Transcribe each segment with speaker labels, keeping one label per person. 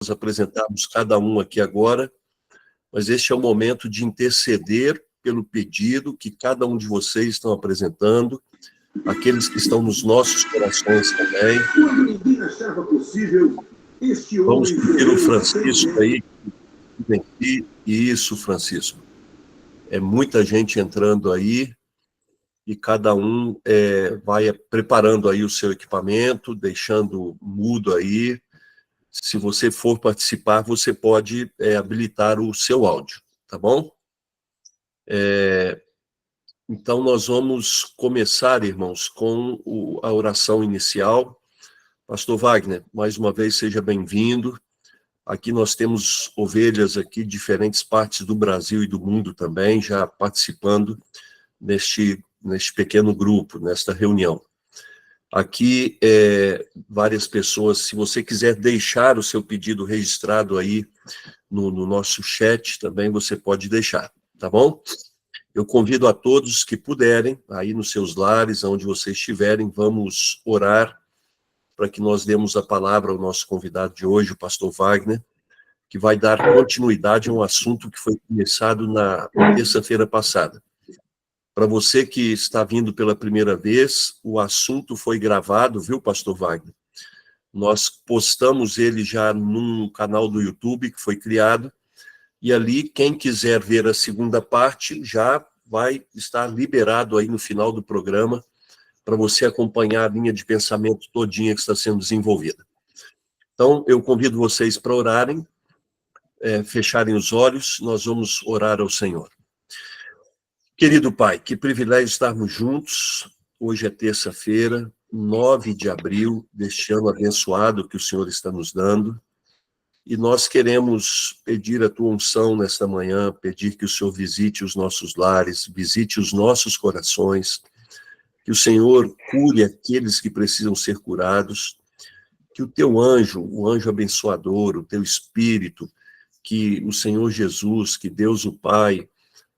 Speaker 1: apresentarmos cada um aqui agora, mas este é o momento de interceder pelo pedido que cada um de vocês estão apresentando, aqueles que estão nos nossos corações também. Vamos pedir o Francisco aí. Isso, Francisco. É muita gente entrando aí e cada um vai preparando aí o seu equipamento, deixando mudo aí. Se você for participar, você pode habilitar o seu áudio, tá bom? Então, nós vamos começar, irmãos, com a oração inicial. Pastor Wagner, mais uma vez, seja bem-vindo. Aqui nós temos ovelhas aqui de diferentes partes do Brasil e do mundo também, já participando neste pequeno grupo, nesta reunião. Aqui, várias pessoas, se você quiser deixar o seu pedido registrado aí no nosso chat, também você pode deixar, tá bom? Eu convido a todos que puderem, aí nos seus lares, onde vocês estiverem, vamos orar para que nós demos a palavra ao nosso convidado de hoje, o pastor Wagner, que vai dar continuidade a um assunto que foi começado na terça-feira passada. Para você que está vindo pela primeira vez, o assunto foi gravado, viu, pastor Wagner? Nós postamos ele já num canal do YouTube que foi criado, e ali, quem quiser ver a segunda parte, já vai estar liberado aí no final do programa, para você acompanhar a linha de pensamento todinha que está sendo desenvolvida. Então, eu convido vocês para orarem, fecharem os olhos, nós vamos orar ao Senhor. Querido Pai, que privilégio estarmos juntos. Hoje é terça-feira, 9 de abril deste ano abençoado que o Senhor está nos dando. E nós queremos pedir a tua unção nesta manhã, pedir que o Senhor visite os nossos lares, visite os nossos corações, que o Senhor cure aqueles que precisam ser curados, que o teu anjo, o anjo abençoador, o teu Espírito, que o Senhor Jesus, que Deus o Pai,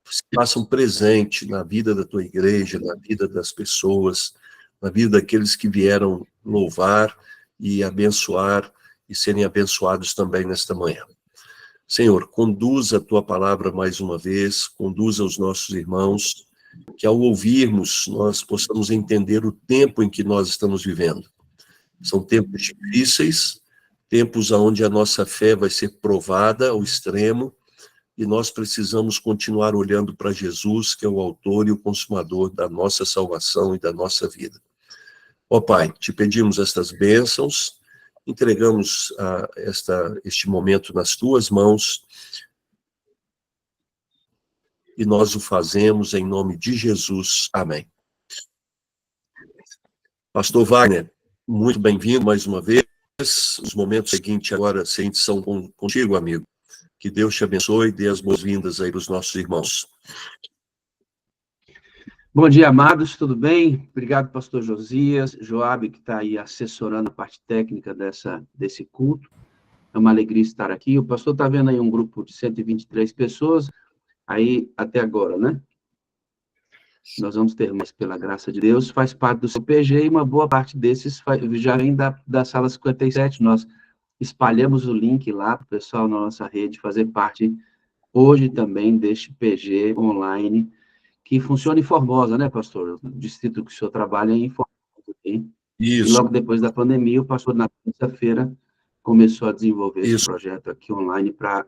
Speaker 1: se façam presente na vida da tua igreja, na vida das pessoas, na vida daqueles que vieram louvar e abençoar e serem abençoados também nesta manhã. Senhor, conduza a tua palavra mais uma vez, conduza os nossos irmãos, que ao ouvirmos nós possamos entender o tempo em que nós estamos vivendo. São tempos difíceis, tempos onde a nossa fé vai ser provada ao extremo, e nós precisamos continuar olhando para Jesus, que é o autor e o consumador da nossa salvação e da nossa vida. Ó Pai, te pedimos estas bênçãos, entregamos este momento nas tuas mãos, e nós o fazemos em nome de Jesus. Amém. Pastor Wagner, muito bem-vindo mais uma vez. Os momentos seguintes são contigo, amigo. Que Deus te abençoe e dê as boas-vindas aí para os nossos irmãos.
Speaker 2: Bom dia, amados, tudo bem? Obrigado, pastor Josias, Joabe, que está aí assessorando a parte técnica desse culto. É uma alegria estar aqui. O pastor está vendo aí um grupo de 123 pessoas, aí até agora, né? Nós vamos ter mais, pela graça de Deus, faz parte do seu PG, e uma boa parte desses já vem da sala 57. Nós espalhamos o link lá para o pessoal na nossa rede fazer parte hoje também deste PG online, que funciona em Formosa, né, pastor? O distrito que o senhor trabalha é em Formosa. Hein?
Speaker 1: Isso.
Speaker 2: E logo depois da pandemia, o pastor, na terça-feira, começou a desenvolver esse projeto aqui online para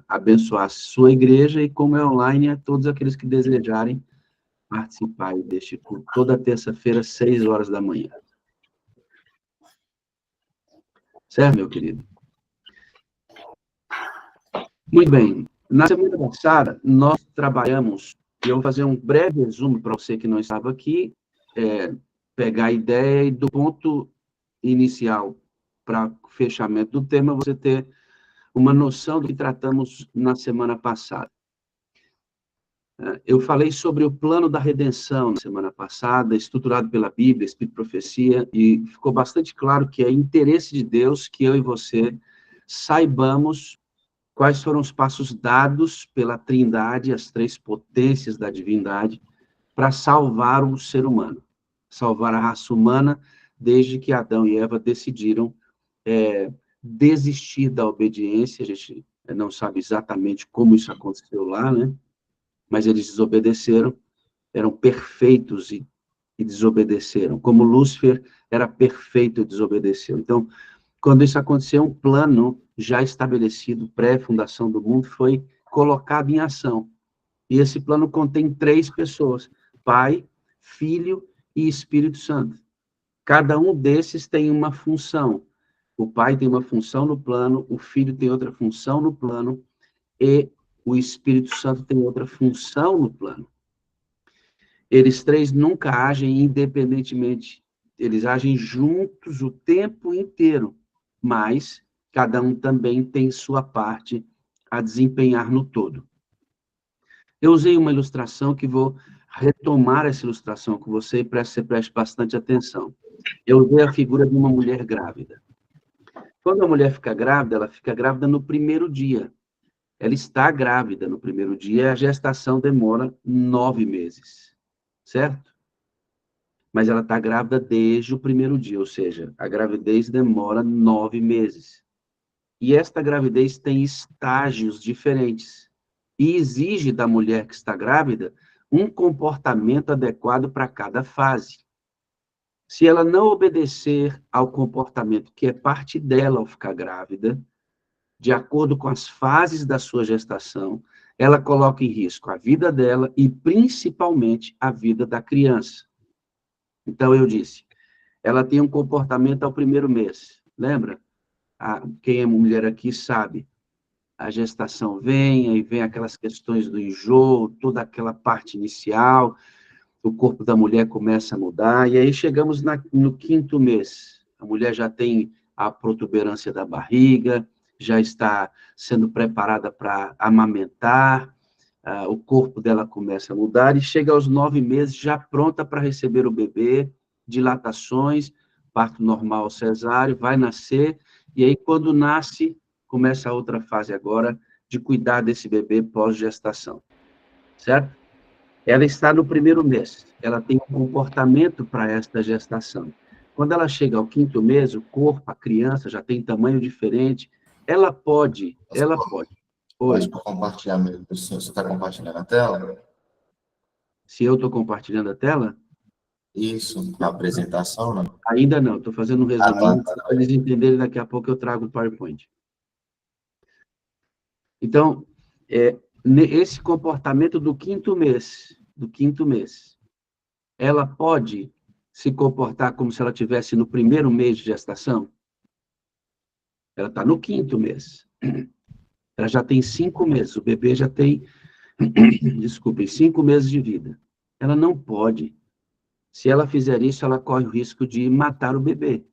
Speaker 2: abençoar a sua igreja, e como é online, a todos aqueles que desejarem participar deste culto, toda terça-feira, 6 horas da manhã. Certo, meu querido? Muito bem. Na semana passada, nós trabalhamos, e eu vou fazer um breve resumo para você que não estava aqui, pegar a ideia e do ponto inicial para o fechamento do tema, você ter uma noção do que tratamos na semana passada. Eu falei sobre o plano da redenção na semana passada, estruturado pela Bíblia, Espírito e Profecia, e ficou bastante claro que é interesse de Deus que eu e você saibamos quais foram os passos dados pela Trindade, as três potências da divindade, para salvar o ser humano, salvar a raça humana, desde que Adão e Eva decidiram desistir da obediência. A gente não sabe exatamente como isso aconteceu lá, né? Mas eles desobedeceram, eram perfeitos e desobedeceram. Como Lúcifer era perfeito e desobedeceu. Então, quando isso aconteceu, um plano já estabelecido, pré-fundação do mundo, foi colocado em ação. E esse plano contém 3 pessoas: Pai, Filho e Espírito Santo. Cada um desses tem uma função. O Pai tem uma função no plano, o Filho tem outra função no plano, e o Espírito Santo tem outra função no plano. Eles 3 nunca agem independentemente, eles agem juntos o tempo inteiro, mas cada um também tem sua parte a desempenhar no todo. Eu usei uma ilustração que vou retomar essa ilustração com você e você preste bastante atenção. Eu usei a figura de uma mulher grávida. Quando a mulher fica grávida, ela fica grávida no primeiro dia. Ela está grávida no primeiro dia, e a gestação demora 9 meses, certo? Mas ela está grávida desde o primeiro dia, ou seja, a gravidez demora 9 meses. E esta gravidez tem estágios diferentes. E exige da mulher que está grávida um comportamento adequado para cada fase. Se ela não obedecer ao comportamento que é parte dela ao ficar grávida, de acordo com as fases da sua gestação, ela coloca em risco a vida dela e, principalmente, a vida da criança. Então, eu disse, ela tem um comportamento ao primeiro mês. Lembra? Quem é mulher aqui sabe. A gestação vem, aí vem aquelas questões do enjoo, toda aquela parte inicial, o corpo da mulher começa a mudar, e aí chegamos no 5º mês. A mulher já tem a protuberância da barriga, já está sendo preparada para amamentar, o corpo dela começa a mudar, e chega aos 9 meses já pronta para receber o bebê, dilatações, parto normal cesáreo, vai nascer, e aí quando nasce, começa a outra fase agora de cuidar desse bebê pós-gestação, certo? Ela está no primeiro mês, ela tem um comportamento para esta gestação. Quando ela chega ao 5º mês, o corpo, a criança já tem tamanho diferente, ela pode.
Speaker 3: Pode
Speaker 2: Oi.
Speaker 3: compartilhar mesmo. Você está compartilhando a tela?
Speaker 2: Se eu estou compartilhando a tela?
Speaker 3: Isso, a apresentação, não?
Speaker 2: Ainda não, estou fazendo um resuminho,
Speaker 3: Tá.
Speaker 2: para eles entenderem, daqui a pouco eu trago o PowerPoint. Então, esse comportamento do 5º mês, ela pode se comportar como se ela estivesse no primeiro mês de gestação? Ela está no 5º mês. Ela já tem 5 meses, o bebê já tem, 5 meses de vida. Ela não pode. Se ela fizer isso, ela corre o risco de matar o bebê,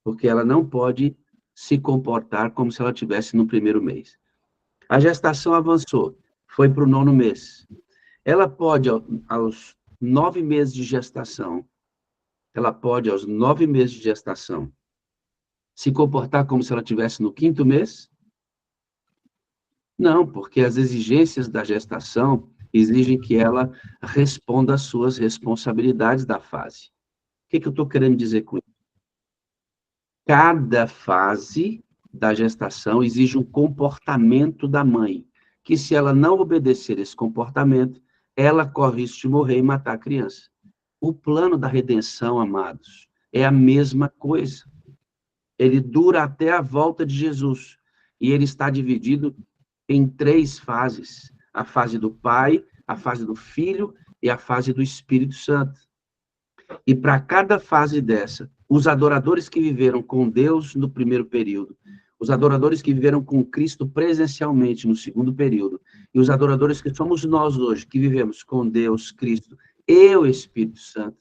Speaker 2: porque ela não pode se comportar como se ela estivesse no primeiro mês. A gestação avançou, foi para o 9º mês. Ela pode, aos 9 meses de gestação, se comportar como se ela estivesse no 5º mês? Não, porque as exigências da gestação exigem que ela responda às suas responsabilidades da fase. O que eu estou querendo dizer com isso? Cada fase da gestação exige um comportamento da mãe, que se ela não obedecer esse comportamento, ela corre risco de morrer e matar a criança. O plano da redenção, amados, é a mesma coisa. Ele dura até a volta de Jesus, e ele está dividido em 3 fases: a fase do Pai, a fase do Filho e a fase do Espírito Santo. E para cada fase dessa, os adoradores que viveram com Deus no primeiro período, os adoradores que viveram com Cristo presencialmente no segundo período, e os adoradores que somos nós hoje, que vivemos com Deus, Cristo e o Espírito Santo,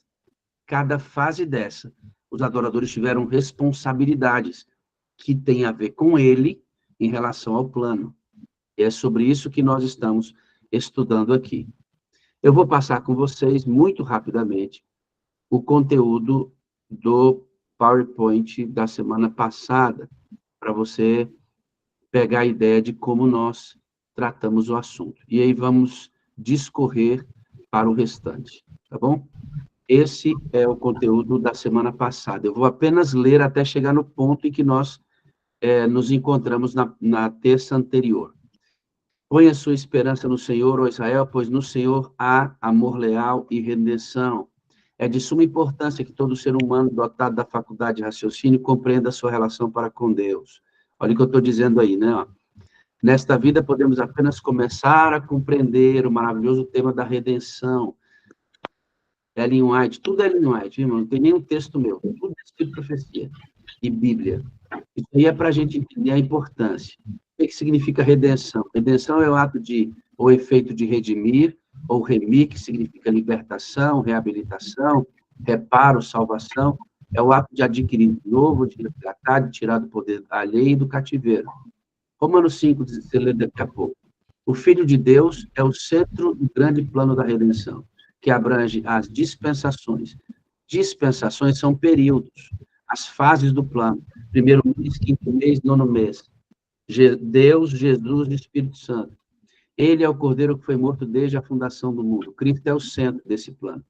Speaker 2: cada fase dessa, os adoradores tiveram responsabilidades que têm a ver com ele em relação ao plano. É sobre isso que nós estamos estudando aqui. Eu vou passar com vocês, muito rapidamente, o conteúdo do PowerPoint da semana passada, para você pegar a ideia de como nós tratamos o assunto. E aí vamos discorrer para o restante, tá bom? Esse é o conteúdo da semana passada. Eu vou apenas ler até chegar no ponto em que nós nos encontramos na terça anterior. Ponha sua esperança no Senhor, ó Israel, pois no Senhor há amor leal e redenção. É de suma importância que todo ser humano dotado da faculdade de raciocínio compreenda a sua relação para com Deus. Olha o que eu estou dizendo aí, né? Nesta vida, podemos apenas começar a compreender o maravilhoso tema da redenção. Ellen White, tudo é Ellen White, irmão, não tem nenhum texto meu, tudo é escrito profecia e Bíblia. Isso aí é para a gente entender a importância. O que significa redenção? Redenção é o ato ou efeito de redimir, ou remir, que significa libertação, reabilitação, reparo, salvação. É o ato de adquirir de novo, de resgatar, de tirar do poder alheio e do cativeiro. Romanos 5, você lê daqui a pouco. O Filho de Deus é o centro do grande plano da redenção, que abrange as dispensações. Dispensações são períodos, as fases do plano. Primeiro mês, quinto mês, nono mês. Deus, Jesus e Espírito Santo. Ele é o Cordeiro que foi morto desde a fundação do mundo. Cristo é o centro desse plano.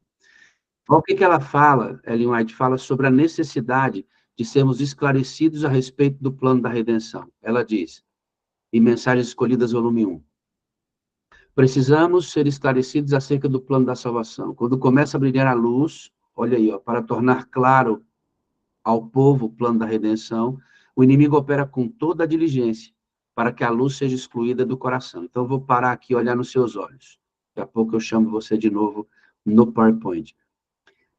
Speaker 2: O que ela fala, Ellen White fala sobre a necessidade de sermos esclarecidos a respeito do plano da redenção. Ela diz, em Mensagens Escolhidas, volume 1, precisamos ser esclarecidos acerca do plano da salvação. Quando começa a brilhar a luz, olha aí, para tornar claro ao povo o plano da redenção, o inimigo opera com toda a diligência para que a luz seja excluída do coração. Então, eu vou parar aqui e olhar nos seus olhos. Daqui a pouco eu chamo você de novo no PowerPoint.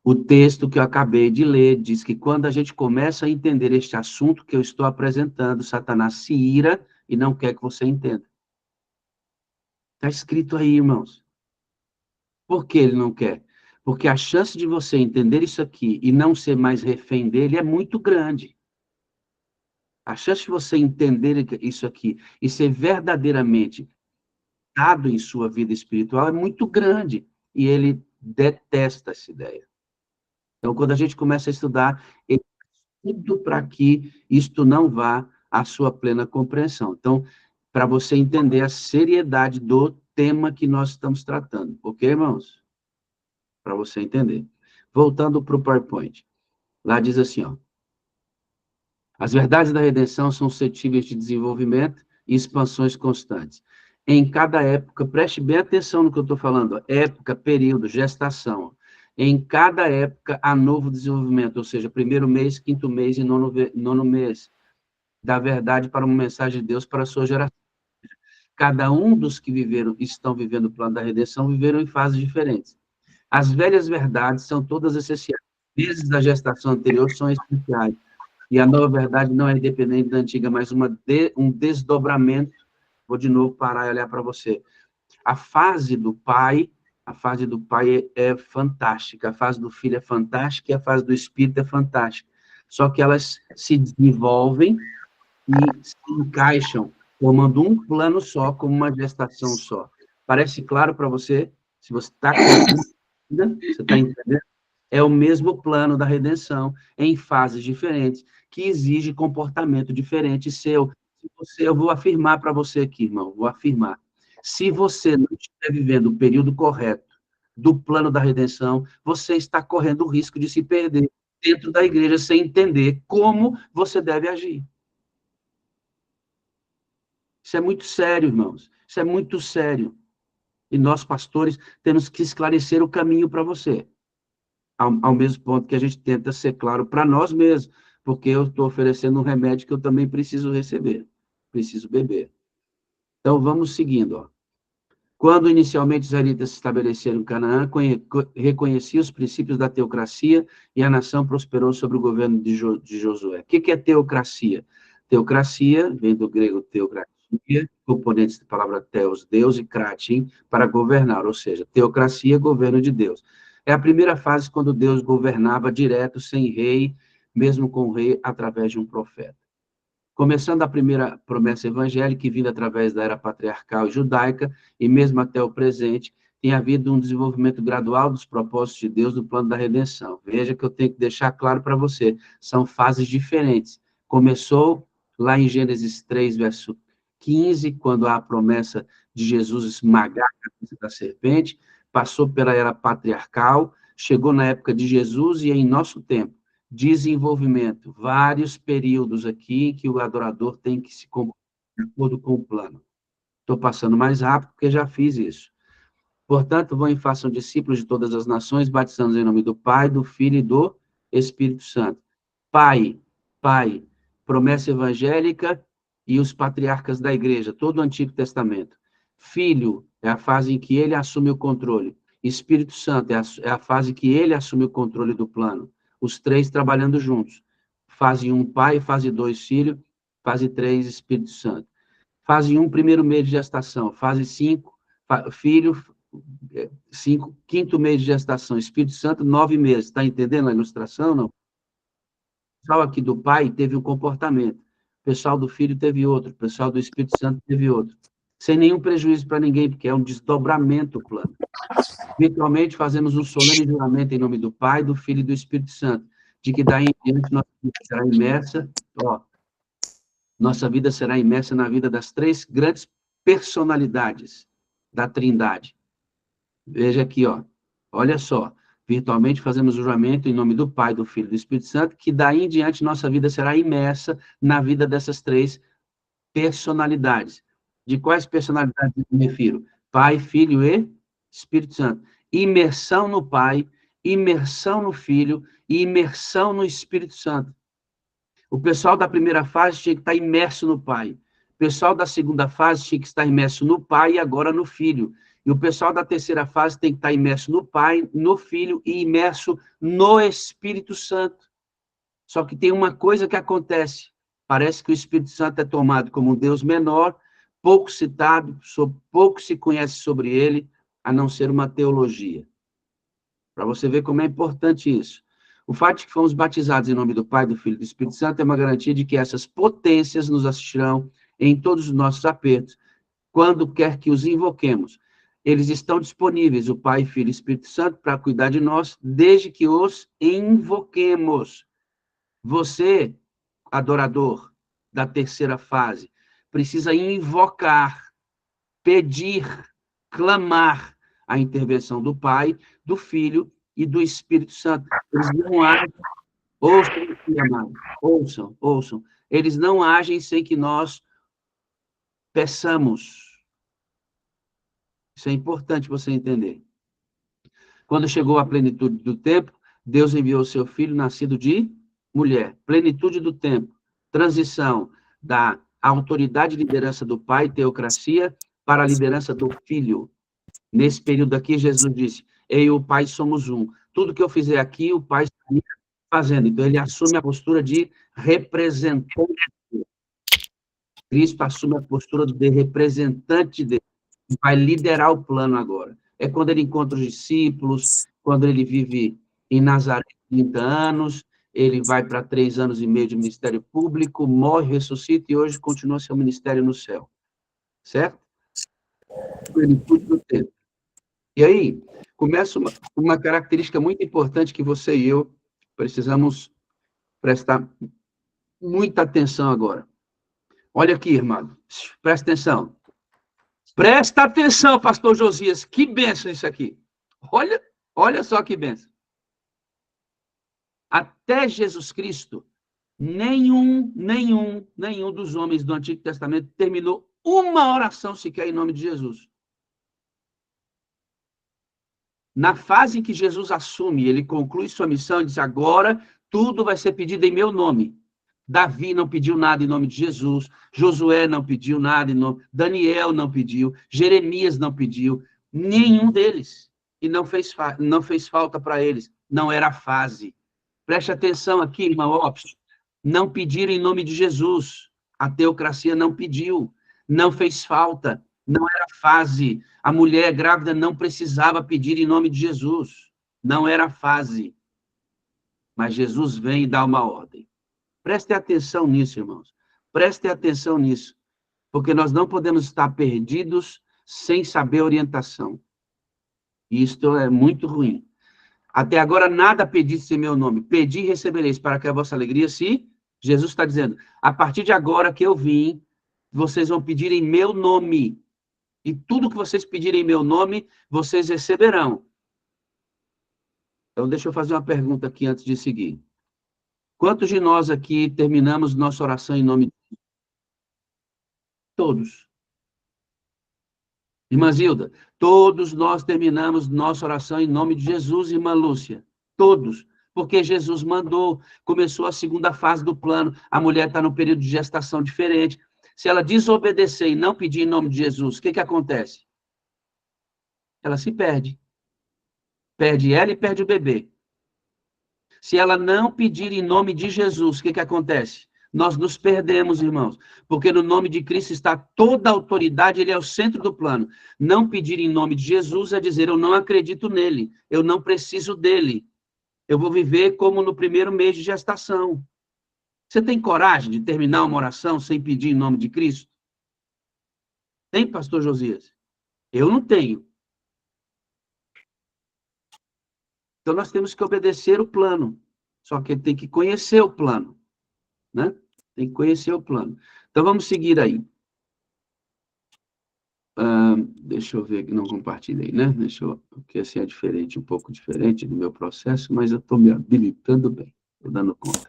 Speaker 2: O texto que eu acabei de ler diz que quando a gente começa a entender este assunto que eu estou apresentando, Satanás se ira e não quer que você entenda. Está escrito aí, irmãos. Por que ele não quer? Porque a chance de você entender isso aqui e não ser mais refém dele é muito grande. A chance de você entender isso aqui e ser verdadeiramente dado em sua vida espiritual é muito grande. E ele detesta essa ideia. Então, quando a gente começa a estudar, ele faz tudo para que isto não vá à sua plena compreensão. Então, para você entender a seriedade do tema que nós estamos tratando. Ok, irmãos? Para você entender. Voltando para o PowerPoint. Lá diz assim, ó. As verdades da redenção são suscetíveis de desenvolvimento e expansões constantes. Em cada época, preste bem atenção no que eu estou falando, ó, época, período, gestação. Em cada época há novo desenvolvimento, ou seja, primeiro mês, quinto mês e nono mês, da verdade para uma mensagem de Deus para a sua geração. Cada um dos que estão vivendo o plano da redenção, viveram em fases diferentes. As velhas verdades são todas essenciais. Meses da gestação anterior são essenciais. E a nova verdade não é independente da antiga, mas um desdobramento. Vou de novo parar e olhar para você. A fase do pai é fantástica, a fase do filho é fantástica e a fase do espírito é fantástica. Só que elas se desenvolvem e se encaixam, formando um plano só, como uma gestação só. Parece claro para você? Se você está você está entendendo? É o mesmo plano da redenção, em fases diferentes, que exige comportamento diferente seu. Eu vou afirmar para você aqui, irmão, vou afirmar. Se você não estiver vivendo o período correto do plano da redenção, você está correndo o risco de se perder dentro da igreja sem entender como você deve agir. Isso é muito sério, irmãos. Isso é muito sério. E nós, pastores, temos que esclarecer o caminho para você. Ao mesmo ponto que a gente tenta ser claro para nós mesmos, porque eu estou oferecendo um remédio que eu também preciso receber, preciso beber. Então, vamos seguindo. Ó. Quando inicialmente os israelitas se estabeleceram em Canaã, reconhecia os princípios da teocracia e a nação prosperou sobre o governo de Josué. O que é teocracia? Teocracia vem do grego teocracia, componentes da palavra teos, Deus, e kratin, para governar, ou seja, teocracia, governo de Deus. É a primeira fase quando Deus governava direto, sem rei, mesmo com o rei, através de um profeta. Começando a primeira promessa evangélica, vinda através da era patriarcal e judaica, e mesmo até o presente, tem havido um desenvolvimento gradual dos propósitos de Deus no plano da redenção. Veja que eu tenho que deixar claro para você, são fases diferentes. Começou lá em Gênesis 3, verso 15, quando há a promessa de Jesus esmagar a cabeça da serpente, passou pela era patriarcal, chegou na época de Jesus e em nosso tempo. desenvolvimento. Vários períodos aqui em que o adorador tem que se comportar de acordo com o plano. Estou passando mais rápido porque já fiz isso. Portanto, vão e façam discípulos de todas as nações, batizando em nome do Pai, do Filho e do Espírito Santo. Pai, promessa evangélica e os patriarcas da igreja, todo o Antigo Testamento. Filho é a fase em que ele assume o controle. Espírito Santo é a fase que ele assume o controle do plano. Os três trabalhando juntos. Fase 1, Pai, fase 2, Filho, fase 3, Espírito Santo. Fase 1, primeiro mês de gestação. Fase 5, Filho, 5, quinto mês de gestação. Espírito Santo, 9 meses. Está entendendo a ilustração, não? O pessoal aqui do Pai teve um comportamento. O pessoal do Filho teve outro. O pessoal do Espírito Santo teve outro. Sem nenhum prejuízo para ninguém, porque é um desdobramento o plano. Virtualmente, fazemos um solene juramento em nome do Pai, do Filho e do Espírito Santo, de que daí em diante nossa vida será imersa, nossa vida será imersa na vida das três grandes personalidades da Trindade. Veja aqui, olha só. Virtualmente fazemos o juramento em nome do Pai, do Filho e do Espírito Santo, que daí em diante nossa vida será imersa na vida dessas três personalidades. De quais personalidades eu me refiro? Pai, Filho e Espírito Santo. Imersão no Pai, imersão no Filho e imersão no Espírito Santo. O pessoal da primeira fase tinha que estar imerso no Pai. O pessoal da segunda fase tinha que estar imerso no Pai e agora no Filho. E o pessoal da terceira fase tem que estar imerso no Pai, no Filho e imerso no Espírito Santo. Só que tem uma coisa que acontece. Parece que o Espírito Santo é tomado como um Deus menor, pouco citado, pouco se conhece sobre ele, a não ser uma teologia. Para você ver como é importante isso. O fato de que fomos batizados em nome do Pai, do Filho e do Espírito Santo é uma garantia de que essas potências nos assistirão em todos os nossos apertos, quando quer que os invoquemos. Eles estão disponíveis, o Pai, Filho e Espírito Santo, para cuidar de nós, desde que os invoquemos. Você, adorador da terceira fase, precisa invocar, pedir, clamar a intervenção do Pai, do Filho e do Espírito Santo. Eles não agem, ouçam, eles não agem sem que nós peçamos. Isso é importante você entender. Quando chegou a plenitude do tempo, Deus enviou o seu Filho, nascido de mulher. Plenitude do tempo, transição da autoridade e liderança do Pai, teocracia, para a liderança do Filho. Nesse período aqui, Jesus disse, eu e o Pai somos um. Tudo que eu fizer aqui, o Pai está fazendo. Então, ele assume a postura de representante. Cristo assume a postura de representante dele. Vai liderar o plano agora. É quando ele encontra os discípulos, quando ele vive em Nazaré 30 anos, ele vai para 3 anos e meio de ministério público, morre, ressuscita e hoje continua seu ministério no céu. Certo? Plenitude do tempo. E aí, começa uma característica muito importante que você e eu precisamos prestar muita atenção agora. Olha aqui, irmão. Presta atenção. Presta atenção, pastor Josias. Que bênção isso aqui. Olha só que bênção. Até Jesus Cristo, nenhum dos homens do Antigo Testamento terminou uma oração sequer em nome de Jesus. Na fase em que Jesus assume, ele conclui sua missão e diz, agora tudo vai ser pedido em meu nome. Davi não pediu nada em nome de Jesus, Josué não pediu nada em nome, Daniel não pediu, Jeremias não pediu, nenhum deles. E não fez falta para eles, não era a fase. Preste atenção aqui, irmão Opes, não pediram em nome de Jesus, a teocracia não pediu, não fez falta, não era fase. A mulher grávida não precisava pedir em nome de Jesus, não era fase. Mas Jesus vem e dá uma ordem. Prestem atenção nisso, irmãos. Prestem atenção nisso. Porque nós não podemos estar perdidos sem saber orientação. E isto é muito ruim. Até agora, nada pedisse em meu nome. Pedi e recebereis, para que a vossa alegria se... Jesus está dizendo, a partir de agora que eu vim, vocês vão pedir em meu nome. E tudo que vocês pedirem em meu nome, vocês receberão. Então, deixa eu fazer uma pergunta aqui antes de seguir. Quantos de nós aqui terminamos nossa oração em nome de Jesus? Todos. Irmã Zilda, todos nós terminamos nossa oração em nome de Jesus, irmã Lúcia. Todos. Porque Jesus mandou, começou a segunda fase do plano, a mulher está num período de gestação diferente. Se ela desobedecer e não pedir em nome de Jesus, o que acontece? Ela se perde. Perde ela e perde o bebê. Se ela não pedir em nome de Jesus, o que acontece? Nós nos perdemos, irmãos, porque no nome de Cristo está toda a autoridade, ele é o centro do plano. Não pedir em nome de Jesus é dizer, eu não acredito nele, eu não preciso dele. Eu vou viver como no primeiro mês de gestação. Você tem coragem de terminar uma oração sem pedir em nome de Cristo? Tem, pastor Josias? Eu não tenho. Então, nós temos que obedecer o plano. Só que tem que conhecer o plano. Né? Tem que conhecer o plano. Então, vamos seguir aí. Deixa eu ver que não compartilhei, né? Porque assim é diferente, um pouco diferente do meu processo, mas eu estou me habilitando bem. Estou dando conta.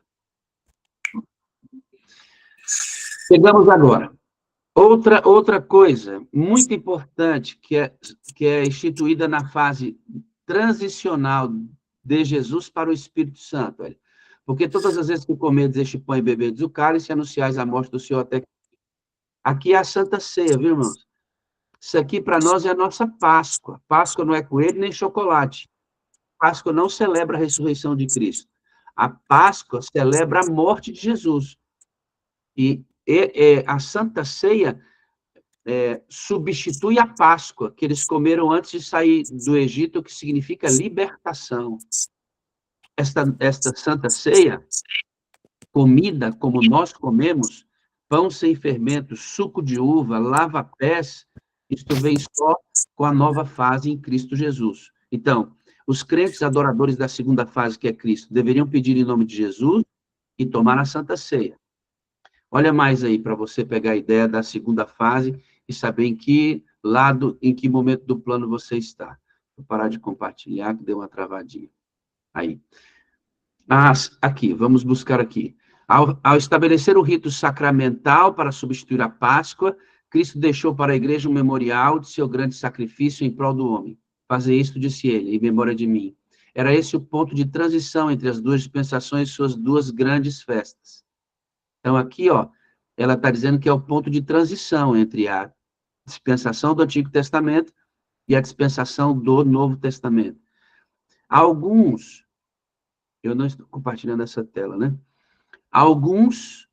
Speaker 2: Chegamos agora. Outra coisa muito importante que é instituída na fase transicional de Jesus para o Espírito Santo. Olha. Porque todas as vezes que comedes este pão e bebedes o cálice, anunciais a morte do Senhor até que... Aqui é a Santa Ceia, viu, irmãos? Isso aqui para nós é a nossa Páscoa. Páscoa não é coelho nem chocolate. Páscoa não celebra a ressurreição de Cristo. A Páscoa celebra a morte de Jesus. E a Santa Ceia substitui a Páscoa, que eles comeram antes de sair do Egito, que significa libertação. Esta Santa Ceia, comida como nós comemos, pão sem fermento, suco de uva, lava-pés, isto vem só com a nova fase em Cristo Jesus. Então, os crentes adoradores da segunda fase, que é Cristo, deveriam pedir em nome de Jesus e tomar a Santa Ceia. Olha mais aí, para você pegar a ideia da segunda fase e saber em que lado, em que momento do plano você está. Vou parar de compartilhar, que deu uma travadinha. Aí. Aqui, vamos buscar aqui. Ao estabelecer o rito sacramental para substituir a Páscoa, Cristo deixou para a igreja um memorial de seu grande sacrifício em prol do homem. Fazer isto, disse ele, em memória de mim. Era esse o ponto de transição entre as duas dispensações e suas duas grandes festas. Então, aqui, ó, ela está dizendo que é o ponto de transição entre a dispensação do Antigo Testamento e a dispensação do Novo Testamento. Alguns, eu não estou compartilhando essa tela, né? Alguns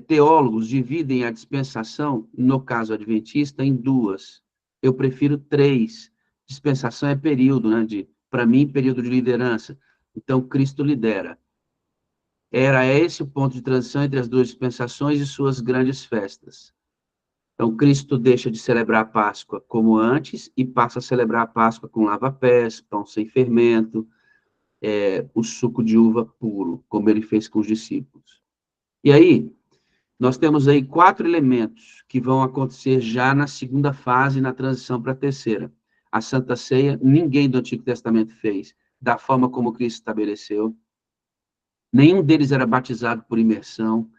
Speaker 2: teólogos dividem a dispensação, no caso adventista, em duas. Eu prefiro 3. Dispensação é período, né? Para mim, período de liderança. Então, Cristo lidera. Era esse o ponto de transição entre as duas dispensações e suas grandes festas. Então, Cristo deixa de celebrar a Páscoa como antes e passa a celebrar a Páscoa com lava-pés, pão sem fermento, o suco de uva puro, como ele fez com os discípulos. E aí, nós temos aí 4 elementos que vão acontecer já na segunda fase, na transição para a terceira. A Santa Ceia, ninguém do Antigo Testamento fez da forma como Cristo estabeleceu. Nenhum deles era batizado por imersão,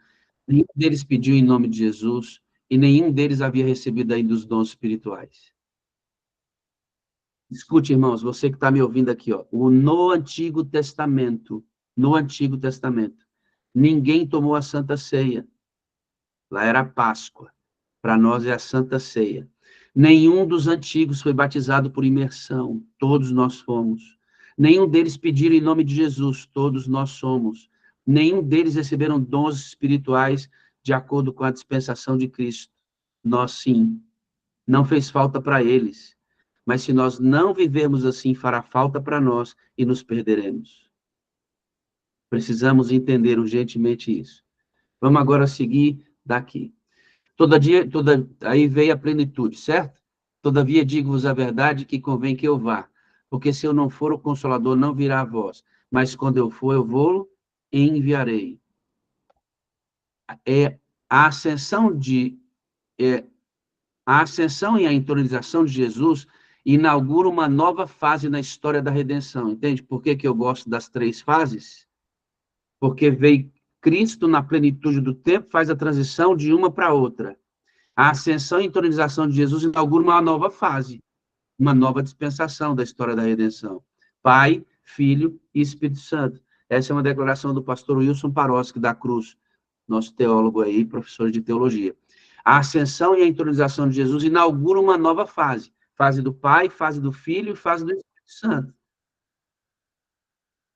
Speaker 2: nenhum deles pediu em nome de Jesus, e nenhum deles havia recebido ainda os dons espirituais. Escute, irmãos, você que está me ouvindo aqui, ó, no Antigo Testamento, ninguém tomou a Santa Ceia. Lá era a Páscoa. Para nós é a Santa Ceia. Nenhum dos antigos foi batizado por imersão. Todos nós fomos. Nenhum deles pediram em nome de Jesus. Todos nós somos. Nenhum deles receberam dons espirituais de acordo com a dispensação de Cristo. Nós sim. Não fez falta para eles. Mas se nós não vivermos assim, fará falta para nós e nos perderemos. Precisamos entender urgentemente isso. Vamos agora seguir daqui. Aí veio a plenitude, certo? Todavia digo-vos a verdade que convém que eu vá, porque se eu não for, o Consolador não virá a vós, mas quando eu for, eu vou e enviarei. A ascensão e a entronização de Jesus inaugura uma nova fase na história da redenção, entende? Por que eu gosto das 3 fases? porque veio Cristo na plenitude do tempo, faz a transição de uma para outra. A ascensão e entronização de Jesus inaugura uma nova fase, uma nova dispensação da história da redenção. Pai, Filho e Espírito Santo. Essa é uma declaração do pastor Wilson Paroski da Cruz, nosso teólogo aí, professor de teologia. A ascensão e a entronização de Jesus inauguram uma nova fase. Fase do Pai, fase do Filho e fase do Espírito Santo.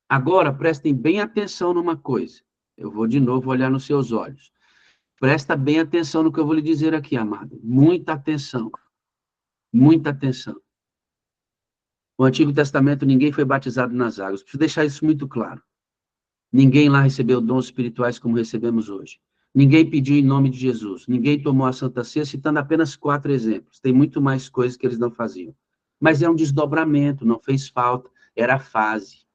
Speaker 2: Agora, prestem bem atenção numa coisa. Eu vou de novo olhar nos seus olhos. Presta bem atenção no que eu vou lhe dizer aqui, amado. Muita atenção. Muita atenção. No Antigo Testamento, ninguém foi batizado nas águas. Preciso deixar isso muito claro. Ninguém lá recebeu dons espirituais como recebemos hoje. Ninguém pediu em nome de Jesus. Ninguém tomou a Santa Ceia, citando apenas 4 exemplos. Tem muito mais coisas que eles não faziam. Mas é um desdobramento, não fez falta. Era a fase.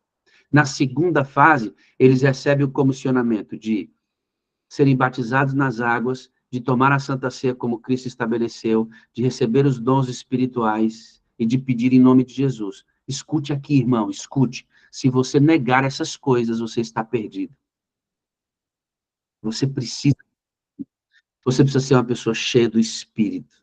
Speaker 2: Na segunda fase, eles recebem o comissionamento de serem batizados nas águas, de tomar a Santa Ceia como Cristo estabeleceu, de receber os dons espirituais e de pedir em nome de Jesus. Escute aqui, irmão, escute. Se você negar essas coisas, você está perdido. Você precisa ser uma pessoa cheia do Espírito.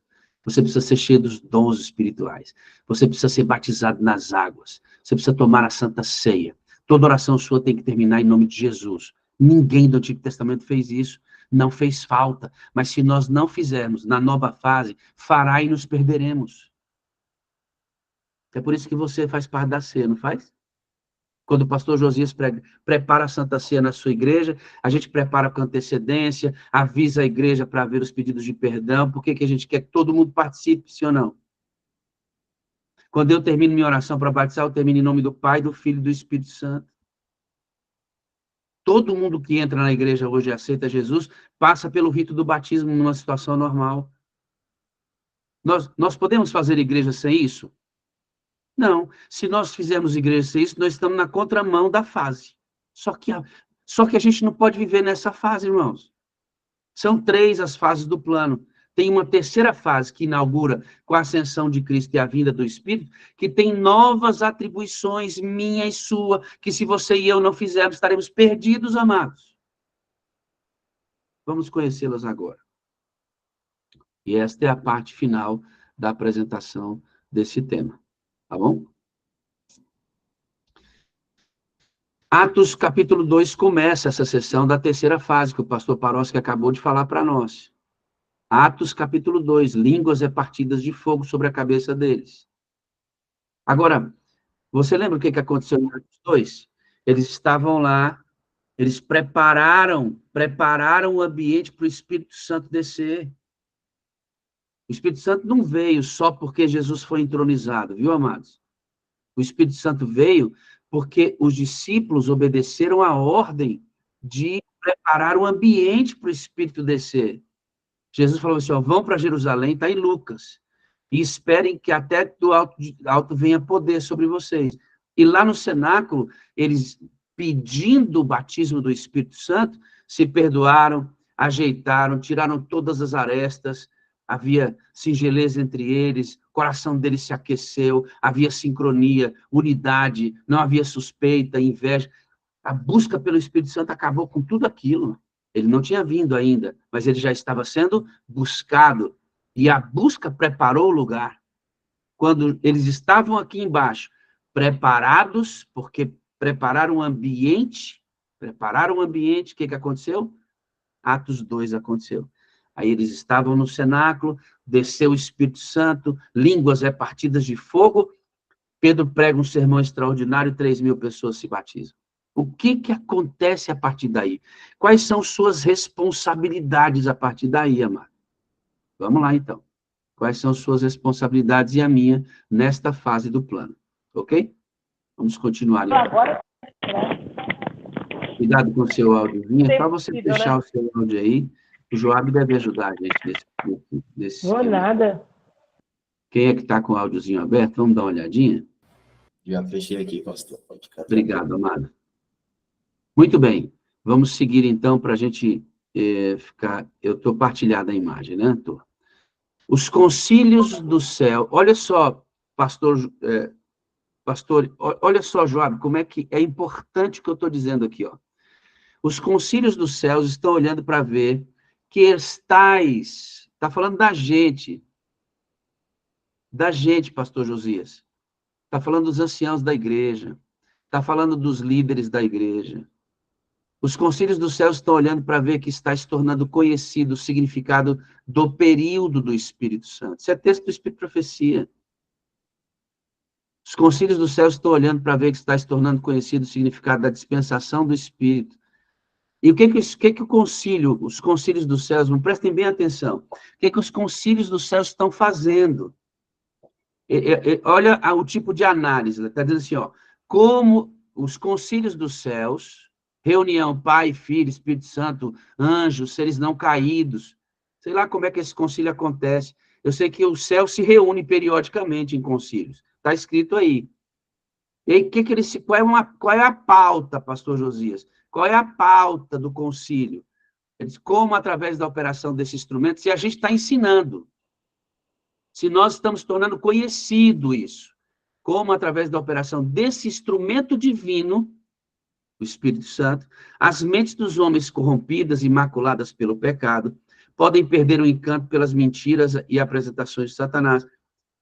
Speaker 2: Você precisa ser cheio dos dons espirituais. Você precisa ser batizado nas águas. Você precisa tomar a Santa Ceia. Toda oração sua tem que terminar em nome de Jesus. Ninguém do Antigo Testamento fez isso. Não fez falta. Mas se nós não fizermos, na nova fase, fará e nos perderemos. É por isso que você faz parte da ceia, não faz? Quando o pastor Josias prepara a Santa Ceia na sua igreja, a gente prepara com antecedência, avisa a igreja para ver os pedidos de perdão. Por que a gente quer que todo mundo participe, sim ou não? Quando eu termino minha oração para batizar, eu termino em nome do Pai, do Filho e do Espírito Santo. Todo mundo que entra na igreja hoje e aceita Jesus, passa pelo rito do batismo numa situação normal. Nós podemos fazer igreja sem isso? Não. Se nós fizermos igreja sem isso, nós estamos na contramão da fase. Só que a gente não pode viver nessa fase, irmãos. São 3 as fases do plano. Tem uma terceira fase que inaugura com a ascensão de Cristo e a vinda do Espírito, que tem novas atribuições, minha e sua, que se você e eu não fizermos, estaremos perdidos, amados. Vamos conhecê-las agora. E esta é a parte final da apresentação desse tema. Tá bom? Atos capítulo 2 começa essa sessão da terceira fase, que o pastor Paroski acabou de falar para nós. Atos capítulo 2, línguas repartidas de fogo sobre a cabeça deles. Agora, você lembra o que aconteceu em Atos 2? Eles estavam lá, eles prepararam o ambiente para o Espírito Santo descer. O Espírito Santo não veio só porque Jesus foi entronizado, viu, amados? O Espírito Santo veio porque os discípulos obedeceram a ordem de preparar o ambiente para o Espírito descer. Jesus falou assim, ó, vão para Jerusalém, está em Lucas, e esperem que até do alto venha poder sobre vocês. E lá no cenáculo, eles, pedindo o batismo do Espírito Santo, se perdoaram, ajeitaram, tiraram todas as arestas, havia singeleza entre eles, o coração deles se aqueceu, havia sincronia, unidade, não havia suspeita, inveja. A busca pelo Espírito Santo acabou com tudo aquilo. Ele não tinha vindo ainda, mas ele já estava sendo buscado. E a busca preparou o lugar. Quando eles estavam aqui embaixo, preparados, porque prepararam o ambiente, o que aconteceu? Atos 2 aconteceu. Aí eles estavam no cenáculo, desceu o Espírito Santo, línguas repartidas de fogo, Pedro prega um sermão extraordinário, 3.000 pessoas se batizam. O que acontece a partir daí? Quais são suas responsabilidades a partir daí, amado? Vamos lá, então. Quais são suas responsabilidades e a minha nesta fase do plano? Ok? Vamos continuar.
Speaker 4: Agora,
Speaker 2: cuidado com o seu áudiozinho. É para você fechar o seu áudio aí. O Joab deve ajudar a gente nesse
Speaker 4: Vou nada.
Speaker 2: Quem é que está com o áudiozinho aberto? Vamos dar uma olhadinha?
Speaker 3: Já fechei aqui, pastor. Pode ficar.
Speaker 2: Obrigado, amado. Muito bem. Vamos seguir, então, para a gente ficar... Eu estou partilhada a imagem, né, Tô? Os concílios do céu. Olha só, pastor, olha só, Joab, como é que é importante o que eu estou dizendo aqui, ó. Os concílios dos céus estão olhando para ver que estais, está falando da gente, pastor Josias. Está falando dos anciãos da igreja, está falando dos líderes da igreja. Os concílios dos céus estão olhando para ver que está se tornando conhecido o significado do período do Espírito Santo. Isso é texto do Espírito de Profecia. Os concílios dos céus estão olhando para ver que está se tornando conhecido o significado da dispensação do Espírito. E o que o concílio, os concílios dos céus, prestem bem atenção, o que os concílios dos céus estão fazendo? Olha o tipo de análise, está dizendo assim, ó, como os concílios dos céus, reunião Pai, Filho, Espírito Santo, anjos, seres não caídos, sei lá como é que esse concílio acontece. Eu sei que o céu se reúne periodicamente em concílios, está escrito aí. E aí, qual é a pauta, pastor Josias? Qual é a pauta do concílio? Eles, como através da operação desse instrumento, se a gente está ensinando, se nós estamos tornando conhecido isso, como através da operação desse instrumento divino, o Espírito Santo, as mentes dos homens corrompidas e maculadas pelo pecado podem perder o encanto pelas mentiras e apresentações de Satanás.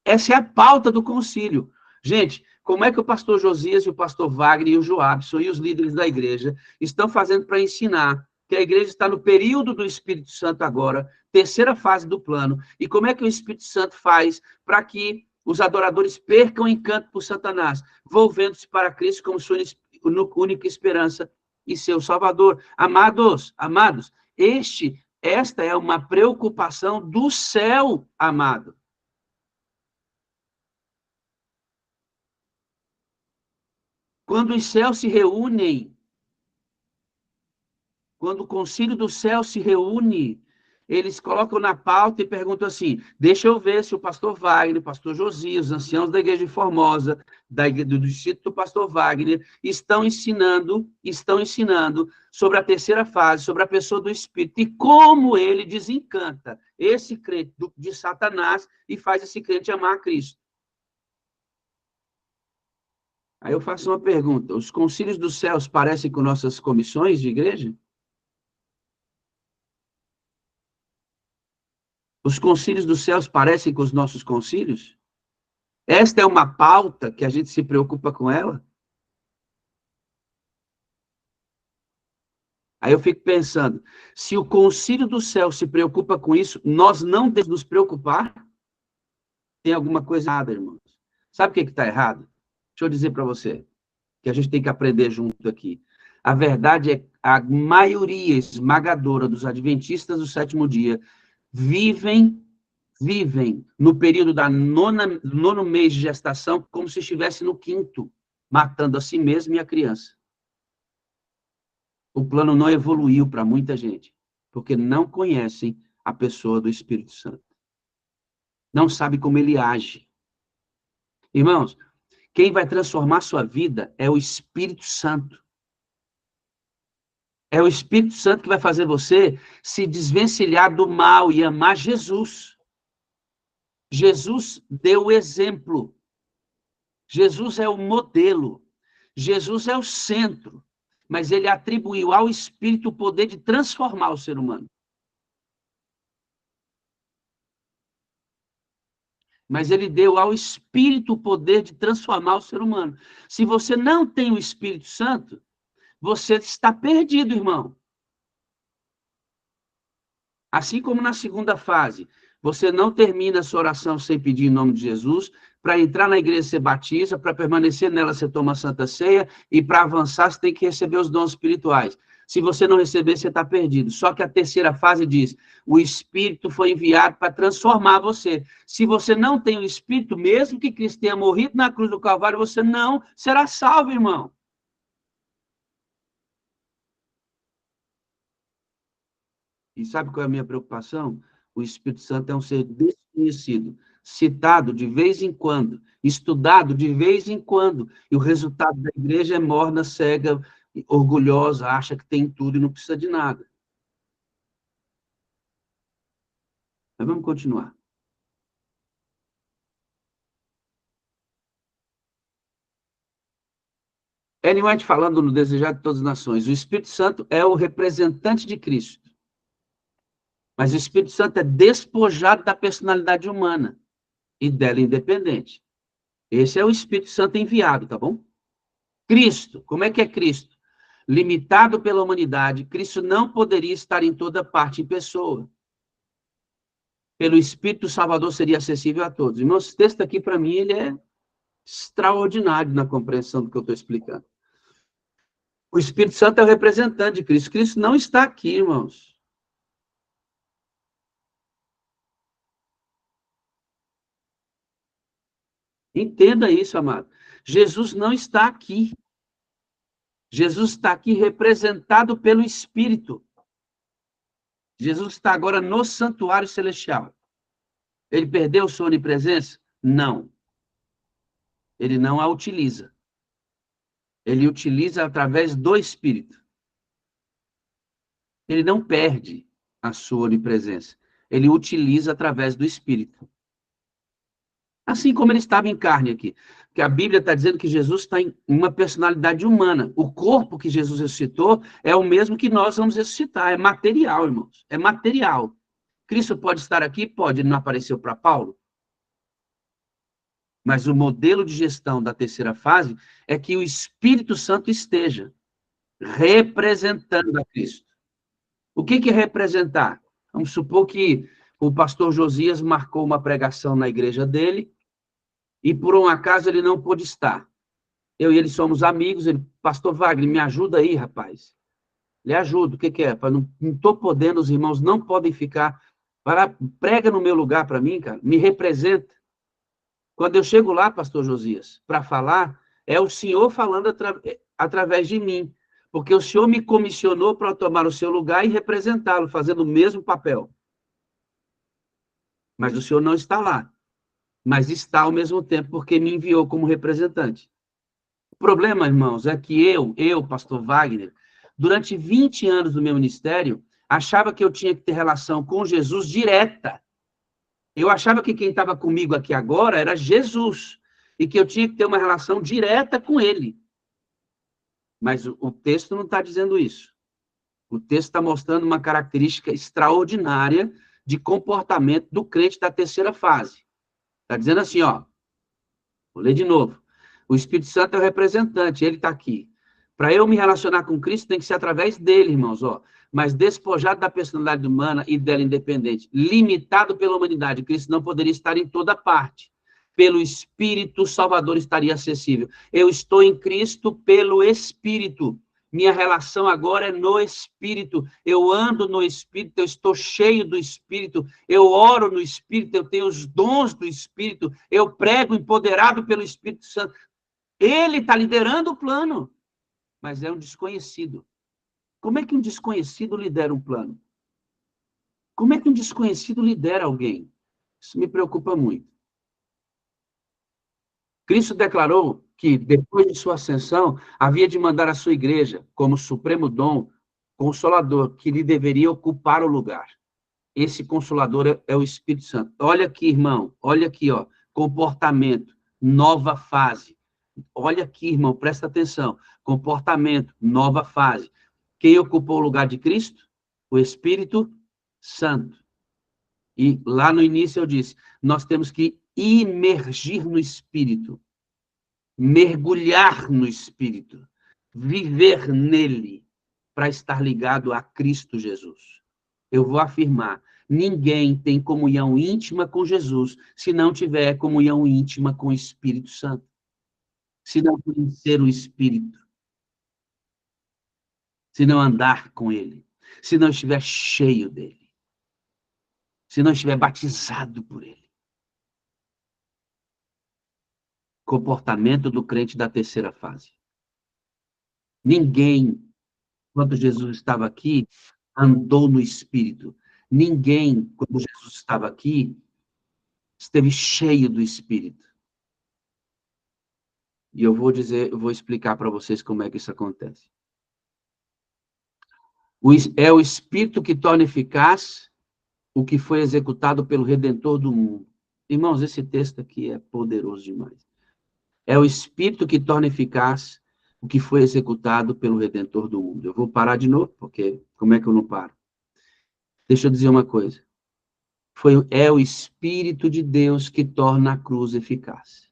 Speaker 2: Essa é a pauta do concílio. Gente, como é que o pastor Josias e o pastor Wagner e o Joabson e os líderes da igreja estão fazendo para ensinar que a igreja está no período do Espírito Santo agora, terceira fase do plano, e como é que o Espírito Santo faz para que os adoradores percam o encanto por Satanás, volvendo-se para Cristo como sua única esperança e seu Salvador. Amados, esta é uma preocupação do céu, amado. Quando os céus se reúnem, quando o concílio do céu se reúne, eles colocam na pauta e perguntam assim, deixa eu ver se o pastor Wagner, o pastor Josias, os anciãos da igreja de Formosa, do distrito do pastor Wagner, estão ensinando sobre a terceira fase, sobre a pessoa do Espírito, e como ele desencanta esse crente de Satanás e faz esse crente amar a Cristo. Aí eu faço uma pergunta, os concílios dos céus parecem com nossas comissões de igreja? Os concílios dos céus parecem com os nossos concílios? Esta é uma pauta que a gente se preocupa com ela? Aí eu fico pensando, se o concílio do céu se preocupa com isso, nós não devemos nos preocupar? Tem alguma coisa errada, irmãos. Sabe o que está errado? Deixa eu dizer para você, que a gente tem que aprender junto aqui. A verdade é que a maioria esmagadora dos adventistas do sétimo dia vivem no período da nono mês de gestação como se estivesse no quinto, matando a si mesmo e a criança. O plano não evoluiu para muita gente, porque não conhecem a pessoa do Espírito Santo. Não sabe como ele age. Irmãos, quem vai transformar sua vida é o Espírito Santo. É o Espírito Santo que vai fazer você se desvencilhar do mal e amar Jesus. Jesus deu o exemplo. Jesus é o modelo. Jesus é o centro. Mas ele atribuiu ao Espírito o poder de transformar o ser humano. Mas ele deu ao Espírito o poder de transformar o ser humano. Se você não tem o Espírito Santo, você está perdido, irmão. Assim como na segunda fase, você não termina a sua oração sem pedir em nome de Jesus, para entrar na igreja você batiza, para permanecer nela você toma a Santa Ceia, e para avançar você tem que receber os dons espirituais. Se você não receber, você está perdido. Só que a terceira fase diz, o Espírito foi enviado para transformar você. Se você não tem o Espírito, mesmo que Cristo tenha morrido na cruz do Calvário, você não será salvo, irmão. E sabe qual é a minha preocupação? O Espírito Santo é um ser desconhecido, citado de vez em quando, estudado de vez em quando, e o resultado da igreja é morna, cega, orgulhosa, acha que tem tudo e não precisa de nada. Mas vamos continuar. Ellen White falando no Desejado de Todas as Nações, o Espírito Santo é o representante de Cristo. Mas o Espírito Santo é despojado da personalidade humana e dela independente. Esse é o Espírito Santo enviado, tá bom? Cristo, como é que é Cristo? Limitado pela humanidade, Cristo não poderia estar em toda parte em pessoa. Pelo Espírito Salvador seria acessível a todos. Irmãos, esse texto aqui, para mim, ele é extraordinário na compreensão do que eu estou explicando. O Espírito Santo é o representante de Cristo. Cristo não está aqui, irmãos. Entenda isso, amado. Jesus não está aqui. Jesus está aqui representado pelo Espírito. Jesus está agora no santuário celestial. Ele perdeu sua onipresença? Não. Ele não a utiliza. Ele utiliza através do Espírito. Ele não perde a sua onipresença. Ele utiliza através do Espírito. Assim como ele estava em carne aqui. Porque a Bíblia está dizendo que Jesus está em uma personalidade humana. O corpo que Jesus ressuscitou é o mesmo que nós vamos ressuscitar. É material, irmãos. É material. Cristo pode estar aqui? Pode. Ele não apareceu para Paulo? Mas o modelo de gestão da terceira fase é que o Espírito Santo esteja representando a Cristo. O que é representar? Vamos supor que o pastor Josias marcou uma pregação na igreja dele e, por um acaso, ele não pôde estar. Eu e ele somos amigos. Ele, pastor Wagner, me ajuda aí, rapaz. Ele ajuda. O que é? Não estou podendo, os irmãos não podem ficar. Vai lá, prega no meu lugar para mim, cara. Me representa. Quando eu chego lá, pastor Josias, para falar, é o senhor falando através de mim. Porque o senhor me comissionou para tomar o seu lugar e representá-lo, fazendo o mesmo papel. Mas o senhor não está lá. Mas está ao mesmo tempo, porque me enviou como representante. O problema, irmãos, é que eu, pastor Wagner, durante 20 anos do meu ministério, achava que eu tinha que ter relação com Jesus direta. Eu achava que quem estava comigo aqui agora era Jesus, e que eu tinha que ter uma relação direta com ele. Mas o texto não está dizendo isso. O texto está mostrando uma característica extraordinária de comportamento do crente da terceira fase. Está dizendo assim, ó. Vou ler de novo. O Espírito Santo é o representante, ele está aqui. Para eu me relacionar com Cristo, tem que ser através dele, irmãos, ó. Mas despojado da personalidade humana e dela independente, limitado pela humanidade, Cristo não poderia estar em toda parte. Pelo Espírito Salvador estaria acessível. Eu estou em Cristo pelo Espírito. Minha relação agora é no Espírito. Eu ando no Espírito, eu estou cheio do Espírito, eu oro no Espírito, eu tenho os dons do Espírito, eu prego empoderado pelo Espírito Santo. Ele está liderando o plano, mas é um desconhecido. Como é que um desconhecido lidera um plano? Como é que um desconhecido lidera alguém? Isso me preocupa muito. Cristo declarou que, depois de sua ascensão, havia de mandar a sua igreja, como supremo dom, consolador, que lhe deveria ocupar o lugar. Esse consolador é o Espírito Santo. Olha aqui, irmão, olha aqui, ó, comportamento, nova fase. Olha aqui, irmão, presta atenção. Comportamento, nova fase. Quem ocupou o lugar de Cristo? O Espírito Santo. E lá no início eu disse, nós temos que imergir no Espírito, mergulhar no Espírito, viver nele, para estar ligado a Cristo Jesus. Eu vou afirmar, ninguém tem comunhão íntima com Jesus se não tiver comunhão íntima com o Espírito Santo. Se não conhecer o Espírito. Se não andar com ele. Se não estiver cheio dele. Se não estiver batizado por ele. Comportamento do crente da terceira fase. Ninguém, quando Jesus estava aqui, andou no Espírito. Ninguém, quando Jesus estava aqui, esteve cheio do Espírito. E eu vou explicar para vocês como é que isso acontece. É o Espírito que torna eficaz o que foi executado pelo Redentor do mundo. Irmãos, esse texto aqui é poderoso demais. É o Espírito que torna eficaz o que foi executado pelo Redentor do mundo. Eu vou parar de novo, porque como é que eu não paro? Deixa eu dizer uma coisa. É o Espírito de Deus que torna a cruz eficaz.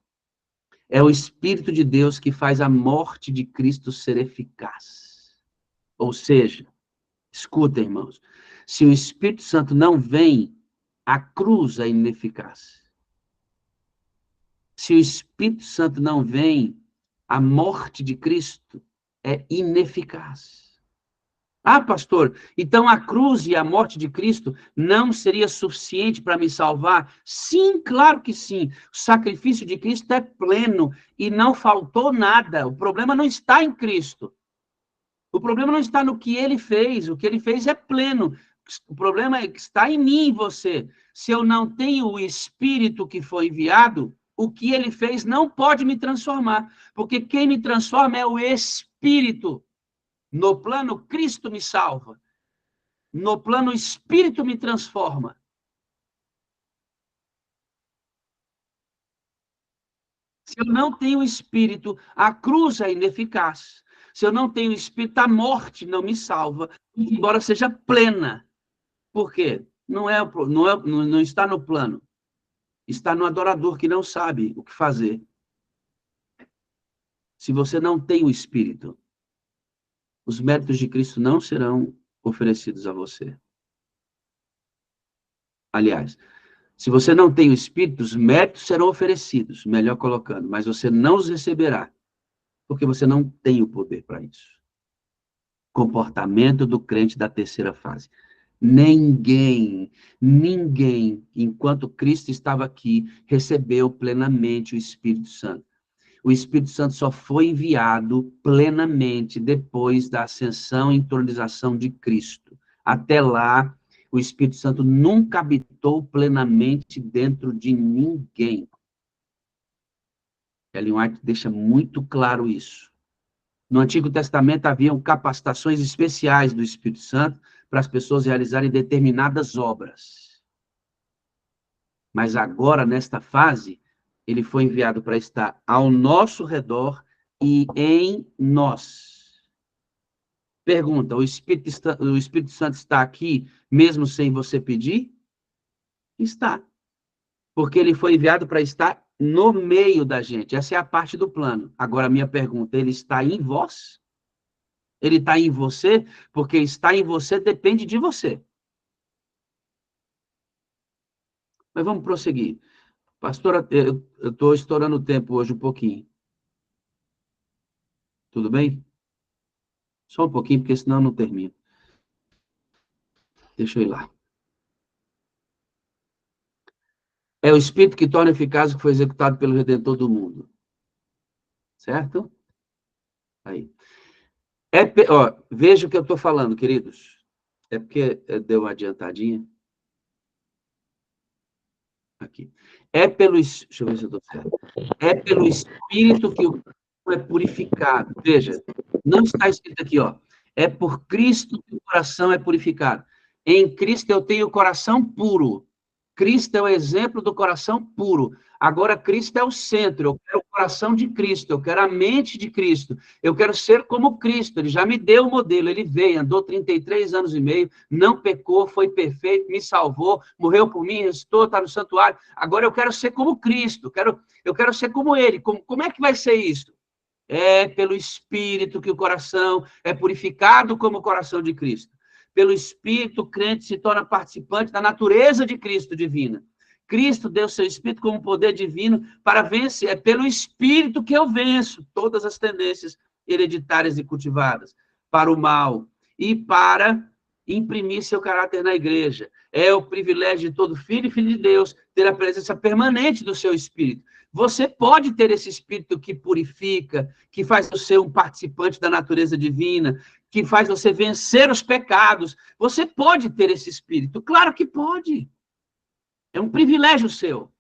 Speaker 2: É o Espírito de Deus que faz a morte de Cristo ser eficaz. Ou seja, escuta, irmãos, se o Espírito Santo não vem, a cruz é ineficaz. Se o Espírito Santo não vem, a morte de Cristo é ineficaz. Ah, pastor, então a cruz e a morte de Cristo não seria suficiente para me salvar? Sim, claro que sim. O sacrifício de Cristo é pleno e não faltou nada. O problema não está em Cristo. O problema não está no que ele fez. O que ele fez é pleno. O problema é que está em mim e em você. Se eu não tenho o Espírito que foi enviado, o que ele fez não pode me transformar. Porque quem me transforma é o Espírito. No plano, Cristo me salva. No plano, o Espírito me transforma. Se eu não tenho o Espírito, a cruz é ineficaz. Se eu não tenho o Espírito, a morte não me salva, embora seja plena. Por quê? Não está no plano. Está no adorador que não sabe o que fazer. Se você não tem o Espírito, os méritos de Cristo não serão oferecidos a você. Aliás, se você não tem o Espírito, os méritos serão oferecidos, melhor colocando, mas você não os receberá, porque você não tem o poder para isso. Comportamento do crente da terceira fase. Ninguém, enquanto Cristo estava aqui, recebeu plenamente o Espírito Santo. O Espírito Santo só foi enviado plenamente depois da ascensão e entronização de Cristo. Até lá, o Espírito Santo nunca habitou plenamente dentro de ninguém. Ellen White deixa muito claro isso. No Antigo Testamento haviam capacitações especiais do Espírito Santo para as pessoas realizarem determinadas obras. Mas agora, nesta fase, ele foi enviado para estar ao nosso redor e em nós. Pergunta, o Espírito Santo está aqui mesmo sem você pedir? Está. Porque ele foi enviado para estar no meio da gente. Essa é a parte do plano. Agora, a minha pergunta, ele está em vós? Ele está em você? Porque estar em você depende de você. Mas vamos prosseguir. Pastora, eu estou estourando o tempo hoje um pouquinho. Tudo bem? Só um pouquinho, porque senão eu não termino. Deixa eu ir lá. É o Espírito que torna eficaz o que foi executado pelo Redentor do mundo. Certo? Aí. Veja o que eu estou falando, queridos. É porque deu uma adiantadinha. Aqui. Deixa eu ver se eu estou certo. É pelo Espírito que o coração é purificado. Veja, não está escrito aqui, ó. É por Cristo que o coração é purificado. Em Cristo eu tenho o coração puro. Cristo é o exemplo do coração puro. Agora, Cristo é o centro. Eu quero o coração de Cristo. Eu quero a mente de Cristo. Eu quero ser como Cristo. Ele já me deu o modelo. Ele veio, andou 33 anos e meio, não pecou, foi perfeito, me salvou, morreu por mim, ressuscitou, está no santuário. Agora eu quero ser como Cristo. Eu quero ser como Ele. Como é que vai ser isso? É pelo Espírito que o coração é purificado como o coração de Cristo. Pelo Espírito, o crente se torna participante da natureza de Cristo divina. Cristo deu seu Espírito como poder divino para vencer. É pelo Espírito que eu venço todas as tendências hereditárias e cultivadas para o mal e para imprimir seu caráter na igreja. É o privilégio de todo filho e filha de Deus ter a presença permanente do seu Espírito. Você pode ter esse Espírito que purifica, que faz você um participante da natureza divina, que faz você vencer os pecados. Você pode ter esse Espírito. Claro que pode. É um privilégio seu.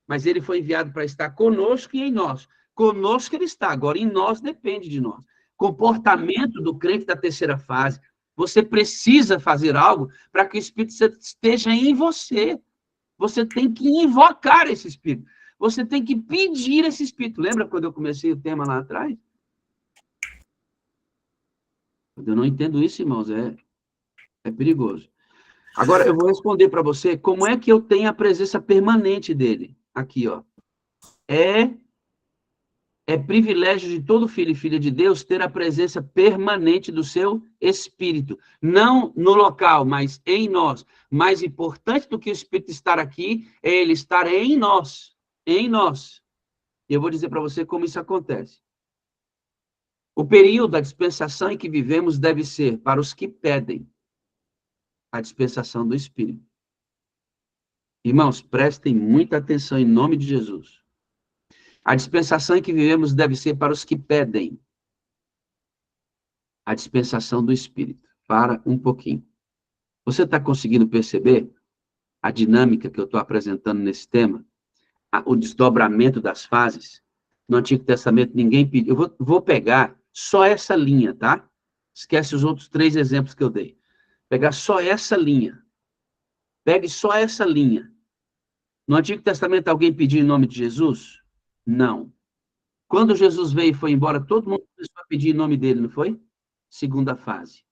Speaker 2: Mas ele foi enviado para estar conosco e em nós. Conosco ele está, agora em nós depende de nós. Comportamento do crente da terceira fase. Você precisa fazer algo para que o Espírito Santo esteja em você. Você tem que invocar esse Espírito. Você tem que pedir esse Espírito. Lembra quando eu comecei o tema lá atrás? Eu não entendo isso, irmãos, é perigoso. Agora, eu vou responder para você como é que eu tenho a presença permanente dele. Aqui, ó. É privilégio de todo filho e filha de Deus ter a presença permanente do seu Espírito. Não no local, mas em nós. Mais importante do que o Espírito estar aqui é ele estar em nós. Em nós. E eu vou dizer para você como isso acontece. O período da dispensação em que vivemos deve ser para os que pedem a dispensação do Espírito. Irmãos, prestem muita atenção em nome de Jesus. A dispensação em que vivemos deve ser para os que pedem a dispensação do Espírito. Para um pouquinho. Você está conseguindo perceber a dinâmica que eu estou apresentando nesse tema? O desdobramento das fases? No Antigo Testamento, ninguém pediu. Eu vou pegar só essa linha, tá? Esquece os outros 3 exemplos que eu dei. Pegar só essa linha. Pegue só essa linha. No Antigo Testamento, alguém pediu em nome de Jesus? Não. Quando Jesus veio e foi embora, todo mundo começou a pedir em nome dele, não foi? Segunda fase.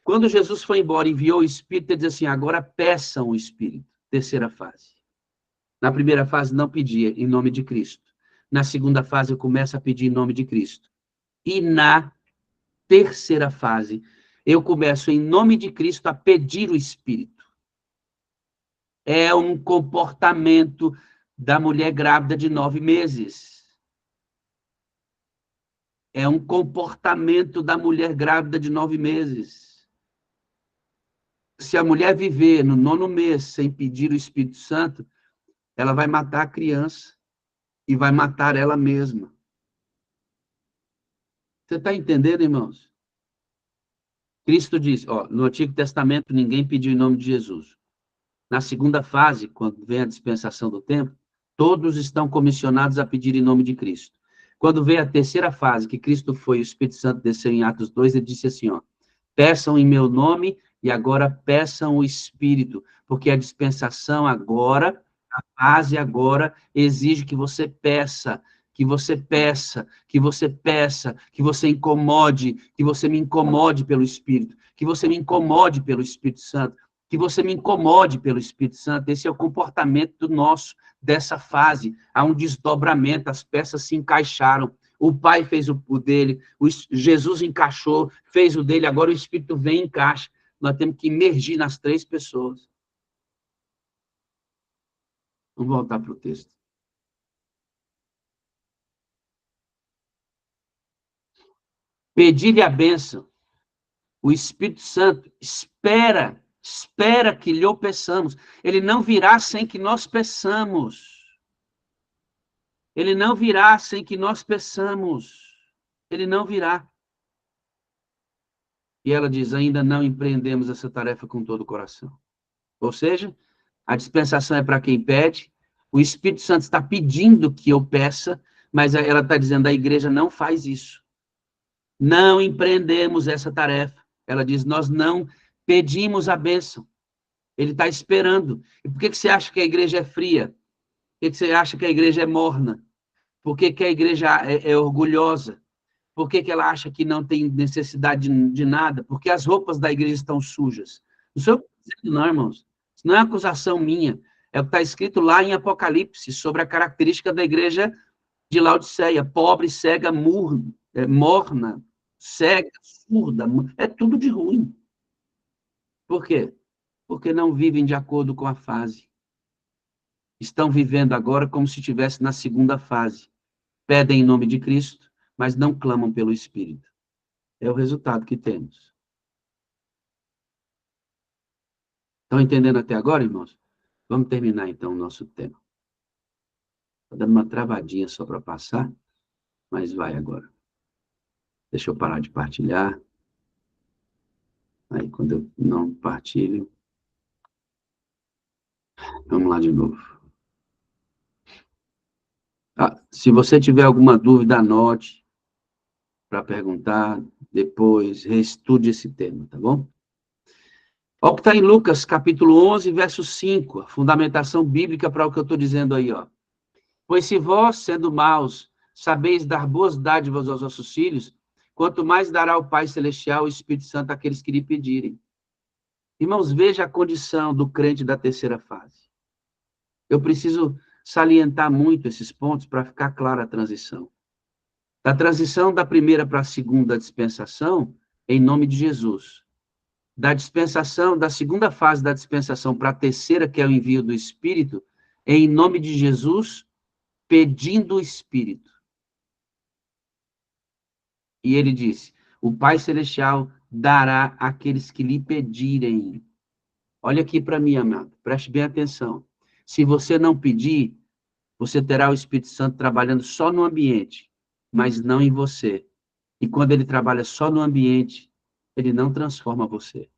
Speaker 2: Quando Jesus foi embora e enviou o Espírito, ele diz assim, agora peçam o Espírito. Terceira fase. Na primeira fase, não pedia em nome de Cristo. Na segunda fase, eu começo a pedir em nome de Cristo. E na terceira fase, eu começo em nome de Cristo a pedir o Espírito. É um comportamento da mulher grávida de 9 meses. É um comportamento da mulher grávida de 9 meses. Se a mulher viver no 9º mês sem pedir o Espírito Santo, ela vai matar a criança e vai matar ela mesma. Você está entendendo, irmãos? Cristo diz, no Antigo Testamento, ninguém pediu em nome de Jesus. Na segunda fase, quando vem a dispensação do tempo, todos estão comissionados a pedir em nome de Cristo. Quando vem a terceira fase, que Cristo foi, o Espírito Santo desceu em Atos 2, ele disse assim, peçam em meu nome e agora peçam o Espírito, porque a dispensação agora, a fase agora, exige que você peça, que você peça, que você peça, que você incomode, que você me incomode pelo Espírito, que você me incomode pelo Espírito Santo, que você me incomode pelo Espírito Santo. Esse é o comportamento nosso, dessa fase. Há um desdobramento, as peças se encaixaram. O Pai fez o dele, Jesus encaixou, fez o dele, agora o Espírito vem e encaixa. Nós temos que emergir nas 3 pessoas. Vamos voltar para o texto. Pedir-lhe a bênção. O Espírito Santo espera que lhe o peçamos. Ele não virá sem que nós peçamos. Ele não virá sem que nós peçamos. Ele não virá. E ela diz, ainda não empreendemos essa tarefa com todo o coração. Ou seja, a dispensação é para quem pede. O Espírito Santo está pedindo que eu peça, mas ela está dizendo, a igreja não faz isso. Não empreendemos essa tarefa. Ela diz, nós não pedimos a bênção. Ele está esperando. E por que você acha que a igreja é fria? Por que você acha que a igreja é morna? Por que a igreja é orgulhosa? Por que ela acha que não tem necessidade de nada? Porque as roupas da igreja estão sujas. Não sou eu dizendo, não, irmãos. Isso não é acusação minha. É o que está escrito lá em Apocalipse, sobre a característica da igreja de Laodiceia. Pobre, cega, morna, cega, surda. É tudo de ruim. Por quê? Porque não vivem de acordo com a fase. Estão vivendo agora como se estivesse na segunda fase. Pedem em nome de Cristo, mas não clamam pelo Espírito. É o resultado que temos. Estão entendendo até agora, irmãos? Vamos terminar, então, o nosso tema. Estou dando uma travadinha só para passar, mas vai agora. Deixa eu parar de partilhar. Aí, quando eu não partilho... Vamos lá de novo. Se você tiver alguma dúvida, anote para perguntar, depois reestude esse tema, tá bom? Olha o que está em Lucas, capítulo 11, verso 5, a fundamentação bíblica para o que eu estou dizendo aí, Pois se vós, sendo maus, sabeis dar boas dádivas aos vossos filhos, quanto mais dará o Pai Celestial o Espírito Santo àqueles que lhe pedirem. Irmãos, veja a condição do crente da terceira fase. Eu preciso salientar muito esses pontos para ficar clara a transição. Da transição da primeira para a segunda dispensação, em nome de Jesus. Da dispensação, da segunda fase da dispensação para a terceira, que é o envio do Espírito, em nome de Jesus, pedindo o Espírito. E ele disse, o Pai Celestial dará àqueles que lhe pedirem. Olha aqui para mim, amado, preste bem atenção. Se você não pedir, você terá o Espírito Santo trabalhando só no ambiente, mas não em você. E quando ele trabalha só no ambiente, ele não transforma você.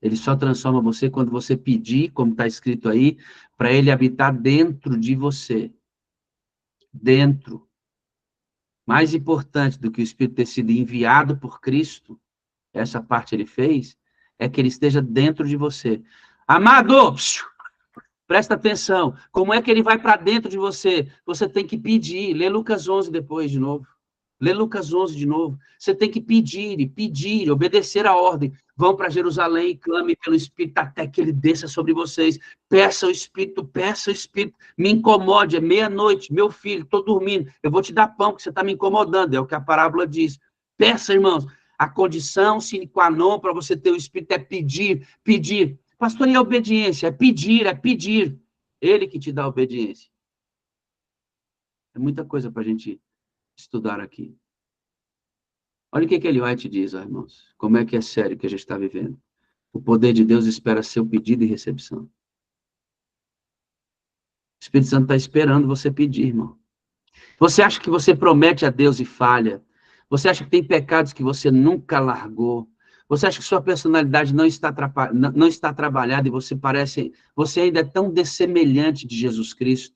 Speaker 2: Ele só transforma você quando você pedir, como está escrito aí, para ele habitar dentro de você. Dentro. Mais importante do que o Espírito ter sido enviado por Cristo, essa parte ele fez, é que ele esteja dentro de você. Amado, presta atenção. Como é que ele vai para dentro de você? Você tem que pedir. Lê Lucas 11 depois de novo. Lê Lucas 11 de novo. Você tem que pedir, obedecer a ordem. Vão para Jerusalém e clame pelo Espírito até que ele desça sobre vocês. Peça o Espírito. Me incomode, é meia-noite, meu filho, estou dormindo. Eu vou te dar pão, porque você está me incomodando. É o que a parábola diz. Peça, irmãos. A condição sine qua non para você ter o Espírito é pedir. Pastor, e a obediência? É pedir. Ele que te dá a obediência. É muita coisa para a gente estudar aqui. Olha o que Ellen White diz, irmãos. Como é que é sério que a gente está vivendo. O poder de Deus espera seu pedido e recepção. O Espírito Santo está esperando você pedir, irmão. Você acha que você promete a Deus e falha? Você acha que tem pecados que você nunca largou? Você acha que sua personalidade não está trabalhada e você ainda é tão dessemelhante de Jesus Cristo?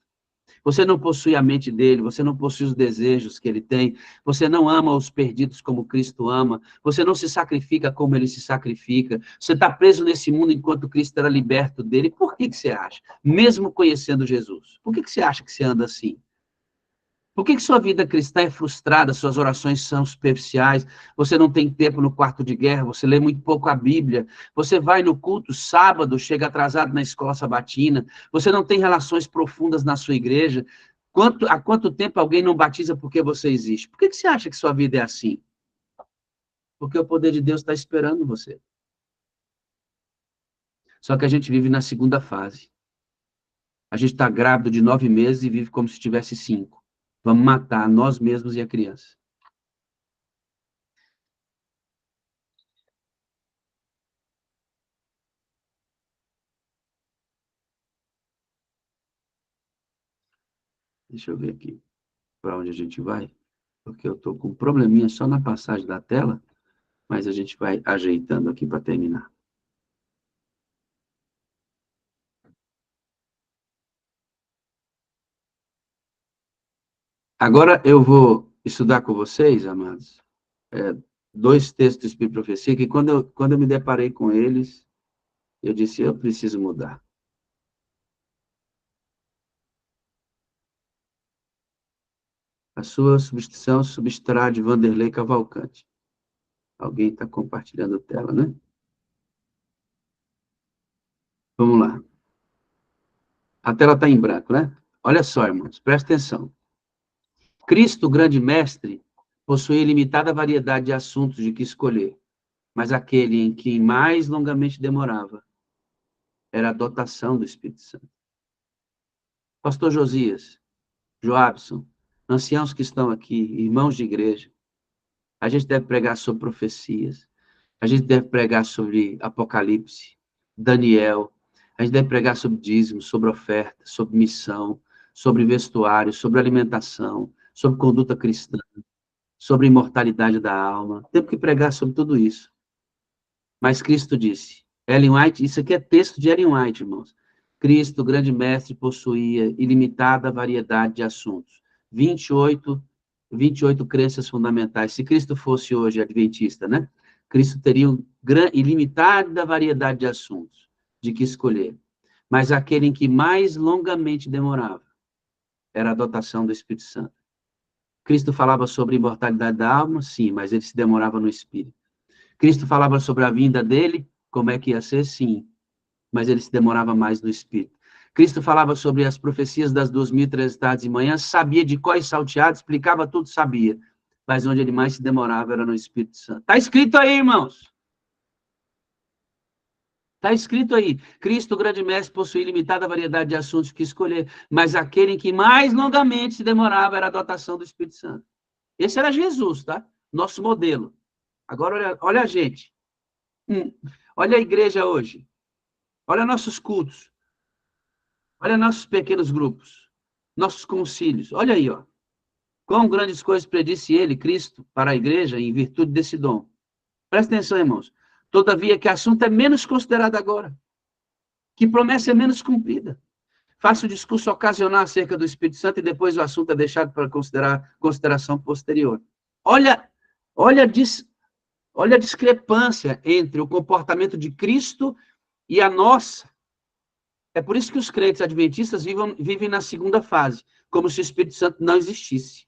Speaker 2: Você não possui a mente dele, você não possui os desejos que ele tem, você não ama os perdidos como Cristo ama, você não se sacrifica como ele se sacrifica, você está preso nesse mundo enquanto Cristo era liberto dele. Por que você acha? Mesmo conhecendo Jesus, por que você acha que você anda assim? Por que sua vida cristã é frustrada, suas orações são superficiais, você não tem tempo no quarto de guerra, você lê muito pouco a Bíblia, você vai no culto sábado, chega atrasado na escola sabatina, você não tem relações profundas na sua igreja? Há quanto tempo alguém não batiza porque você existe? Por que você acha que sua vida é assim? Porque o poder de Deus está esperando você. Só que a gente vive na segunda fase. A gente está grávido de 9 meses e vive como se tivesse 5. Vamos matar nós mesmos e a criança. Deixa eu ver aqui para onde a gente vai, porque eu estou com um probleminha só na passagem da tela, mas a gente vai ajeitando aqui para terminar. Agora eu vou estudar com vocês, amados, 2 textos do Espírito e Profecia, que quando eu me deparei com eles, eu disse, eu preciso mudar. A sua substituição substituirá de Vanderlei Cavalcante. Alguém está compartilhando a tela, né? Vamos lá. A tela está em branco, né? Olha só, irmãos, presta atenção. Cristo, o grande mestre, possuía ilimitada variedade de assuntos de que escolher, mas aquele em que mais longamente demorava era a dotação do Espírito Santo. Pastor Josias, Joabson, anciãos que estão aqui, irmãos de igreja, a gente deve pregar sobre profecias, a gente deve pregar sobre Apocalipse, Daniel, a gente deve pregar sobre dízimo, sobre oferta, sobre missão, sobre vestuário, sobre alimentação, sobre conduta cristã, sobre imortalidade da alma. Temos que pregar sobre tudo isso. Mas Cristo disse, Ellen White, isso aqui é texto de Ellen White, irmãos. Cristo, o grande mestre, possuía ilimitada variedade de assuntos. 28 crenças fundamentais. Se Cristo fosse hoje adventista, né? Cristo teria ilimitada variedade de assuntos de que escolher. Mas aquele em que mais longamente demorava era a dotação do Espírito Santo. Cristo falava sobre a imortalidade da alma? Sim, mas ele se demorava no espírito. Cristo falava sobre a vinda dele? Como é que ia ser? Sim, mas ele se demorava mais no espírito. Cristo falava sobre as profecias das 2.300 tardes e manhãs, sabia de qual salteado, explicava tudo, sabia. Mas onde ele mais se demorava era no Espírito Santo. Está escrito aí, irmãos. Está escrito aí. Cristo, o grande mestre, possuía limitada variedade de assuntos que escolher, mas aquele em que mais longamente se demorava era a dotação do Espírito Santo. Esse era Jesus, tá? Nosso modelo. Agora, olha a gente. Olha a igreja hoje. Olha nossos cultos. Olha nossos pequenos grupos. Nossos concílios. Olha aí, ó. Quão grandes coisas predisse ele, Cristo, para a igreja, em virtude desse dom. Presta atenção, irmãos. Todavia, que assunto é menos considerado agora. Que promessa é menos cumprida. Faça o discurso ocasional acerca do Espírito Santo e depois o assunto é deixado para consideração posterior. Olha a discrepância entre o comportamento de Cristo e a nossa. É por isso que os crentes adventistas vivem na segunda fase, como se o Espírito Santo não existisse.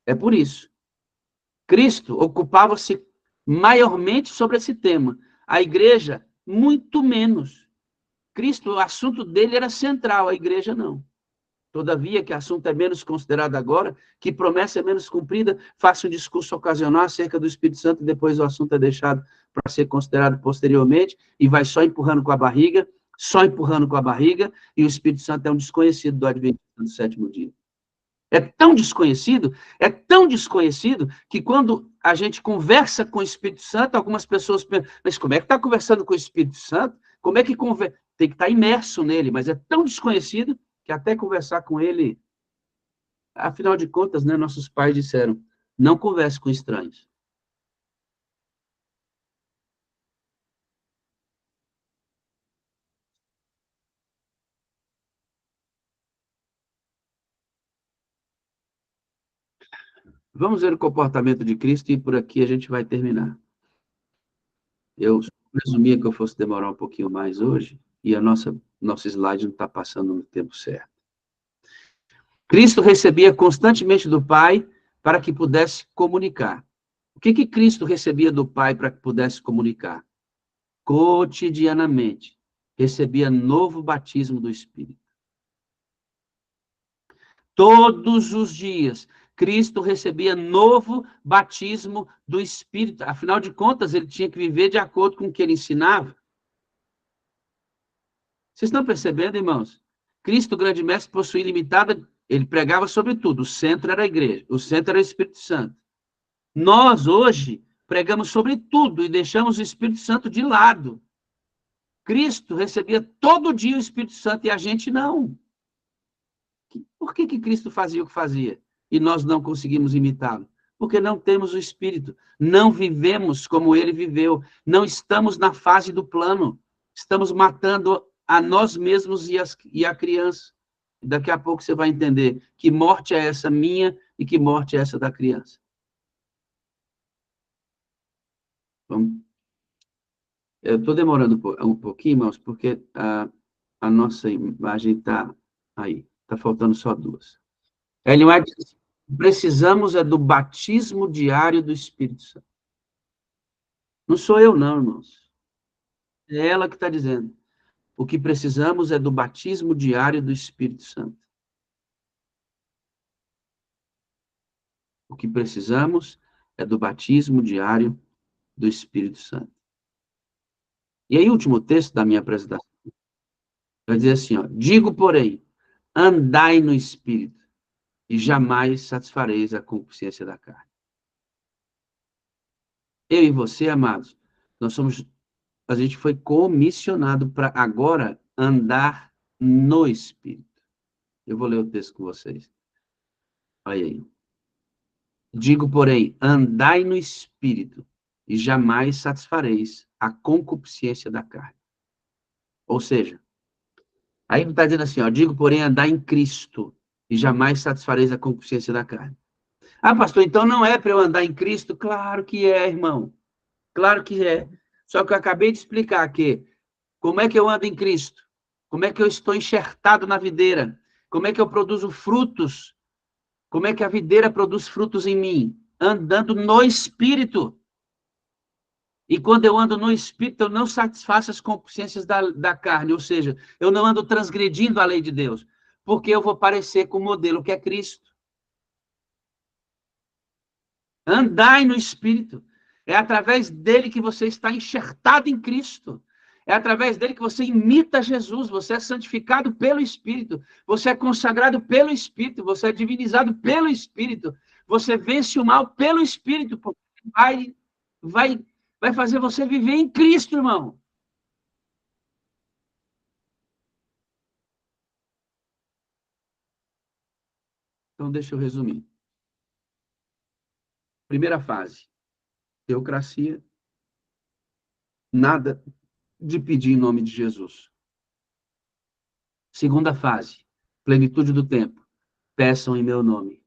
Speaker 2: É por isso. Cristo ocupava-se maiormente sobre esse tema. A igreja, muito menos. Cristo, o assunto dele era central, a igreja não. Todavia, que assunto é menos considerado agora, que promessa é menos cumprida, faça um discurso ocasional acerca do Espírito Santo e depois o assunto é deixado para ser considerado posteriormente e vai só empurrando com a barriga, e o Espírito Santo é um desconhecido do Adventista do sétimo dia. É tão desconhecido, que quando a gente conversa com o Espírito Santo, algumas pessoas pensam, mas como é que está conversando com o Espírito Santo? Como é que conversa? Tem que estar imerso nele, mas é tão desconhecido que até conversar com ele, afinal de contas, né, nossos pais disseram, não converse com estranhos. Vamos ver o comportamento de Cristo e por aqui a gente vai terminar. Eu presumia que eu fosse demorar um pouquinho mais hoje e a nosso slide não está passando no tempo certo. Cristo recebia constantemente do Pai para que pudesse comunicar. O que Cristo recebia do Pai para que pudesse comunicar? Cotidianamente. Recebia novo batismo do Espírito. Todos os dias, Cristo recebia novo batismo do Espírito. Afinal de contas, ele tinha que viver de acordo com o que ele ensinava. Vocês estão percebendo, irmãos? Cristo, o grande mestre, possuía limitada, ele pregava sobre tudo. O centro era a igreja, o centro era o Espírito Santo. Nós, hoje, pregamos sobre tudo e deixamos o Espírito Santo de lado. Cristo recebia todo dia o Espírito Santo e a gente não. Por que Cristo fazia o que fazia e nós não conseguimos imitá-lo? Porque não temos o Espírito, não vivemos como ele viveu, não estamos na fase do plano, estamos matando a nós mesmos e a criança. Daqui a pouco você vai entender que morte é essa minha e que morte é essa da criança. Vamos. Eu estou demorando um pouquinho, irmãos, porque a nossa imagem está aí. Está faltando só duas. Ellen White diz, precisamos do batismo diário do Espírito Santo. Não sou eu, não, irmãos. É ela que está dizendo. O que precisamos é do batismo diário do Espírito Santo. O que precisamos é do batismo diário do Espírito Santo. E aí, o último texto da minha apresentação vai dizer assim, ó, digo, porém, andai no Espírito, e jamais satisfareis a concupiscência da carne. Eu e você, amados, a gente foi comissionado para agora andar no Espírito. Eu vou ler o texto com vocês. Olha aí. Digo, porém, andai no Espírito, e jamais satisfareis a concupiscência da carne. Ou seja, aí está dizendo assim, ó, digo, porém, andai em Cristo, e jamais satisfareis a concupiscência da carne. Ah, pastor, então não é para eu andar em Cristo? Claro que é, irmão. Claro que é. Só que eu acabei de explicar que como é que eu ando em Cristo? Como é que eu estou enxertado na videira? Como é que eu produzo frutos Como é que a videira produz frutos em mim? Andando no Espírito. E quando eu ando no Espírito, eu não satisfaço as concupiscências da carne, ou seja, eu não ando transgredindo a lei de Deus, porque eu vou parecer com o modelo que é Cristo. Andai no Espírito. É através dele que você está enxertado em Cristo. É através dele que você imita Jesus. Você é santificado pelo Espírito. Você é consagrado pelo Espírito. Você é divinizado pelo Espírito. Você vence o mal pelo Espírito. Porque vai fazer você viver em Cristo, irmão. Então, deixa eu resumir. Primeira fase, teocracia. Nada de pedir em nome de Jesus. Segunda fase, plenitude do tempo. Peçam em meu nome.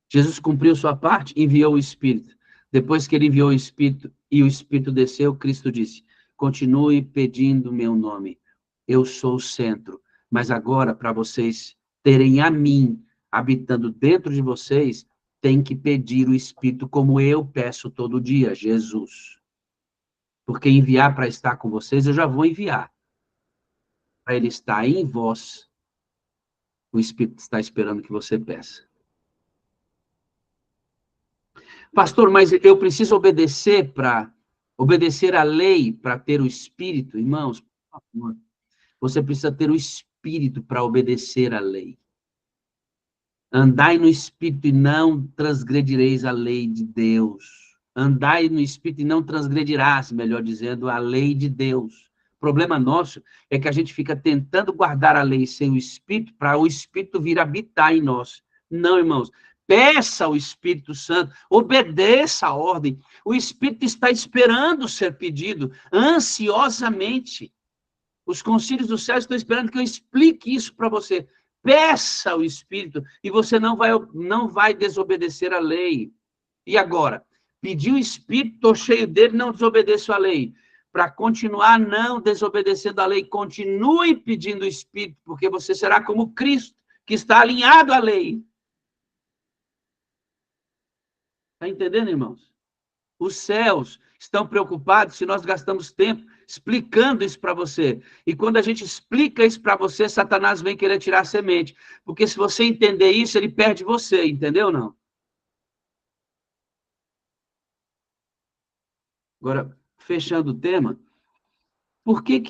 Speaker 2: Jesus cumpriu sua parte, enviou o Espírito. Depois que ele enviou o Espírito e o Espírito desceu, Cristo disse: continue pedindo meu nome. Eu sou o centro. Mas agora, para vocês terem a mim habitando dentro de vocês, tem que pedir o Espírito como eu peço todo dia, Jesus. Porque enviar para estar com vocês, eu já vou enviar. Para ele estar em vós, o Espírito está esperando que você peça. Pastor, mas eu preciso obedecer a lei para ter o Espírito? Irmãos, por favor, você precisa ter o Espírito para obedecer a lei. Andai no Espírito e não transgredireis a lei de Deus. Andai no Espírito e não transgredirás, melhor dizendo, a lei de Deus. O problema nosso é que a gente fica tentando guardar a lei sem o Espírito, para o Espírito vir habitar em nós. Não, irmãos. Peça ao Espírito Santo, obedeça a ordem. O Espírito está esperando ser pedido, ansiosamente. Os concílios do céu estão esperando que eu explique isso para você. Peça ao Espírito e você não vai desobedecer a lei. E agora? Pedi o Espírito, estou cheio dele, não desobedeço a lei. Para continuar não desobedecendo a lei, continue pedindo o Espírito, porque você será como Cristo, que está alinhado à lei. Está entendendo, irmãos? Os céus estão preocupados se nós gastamos tempo explicando isso para você. E quando a gente explica isso para você, Satanás vem querer tirar a semente. Porque se você entender isso, ele perde você, entendeu ou não? Agora, fechando o tema, por que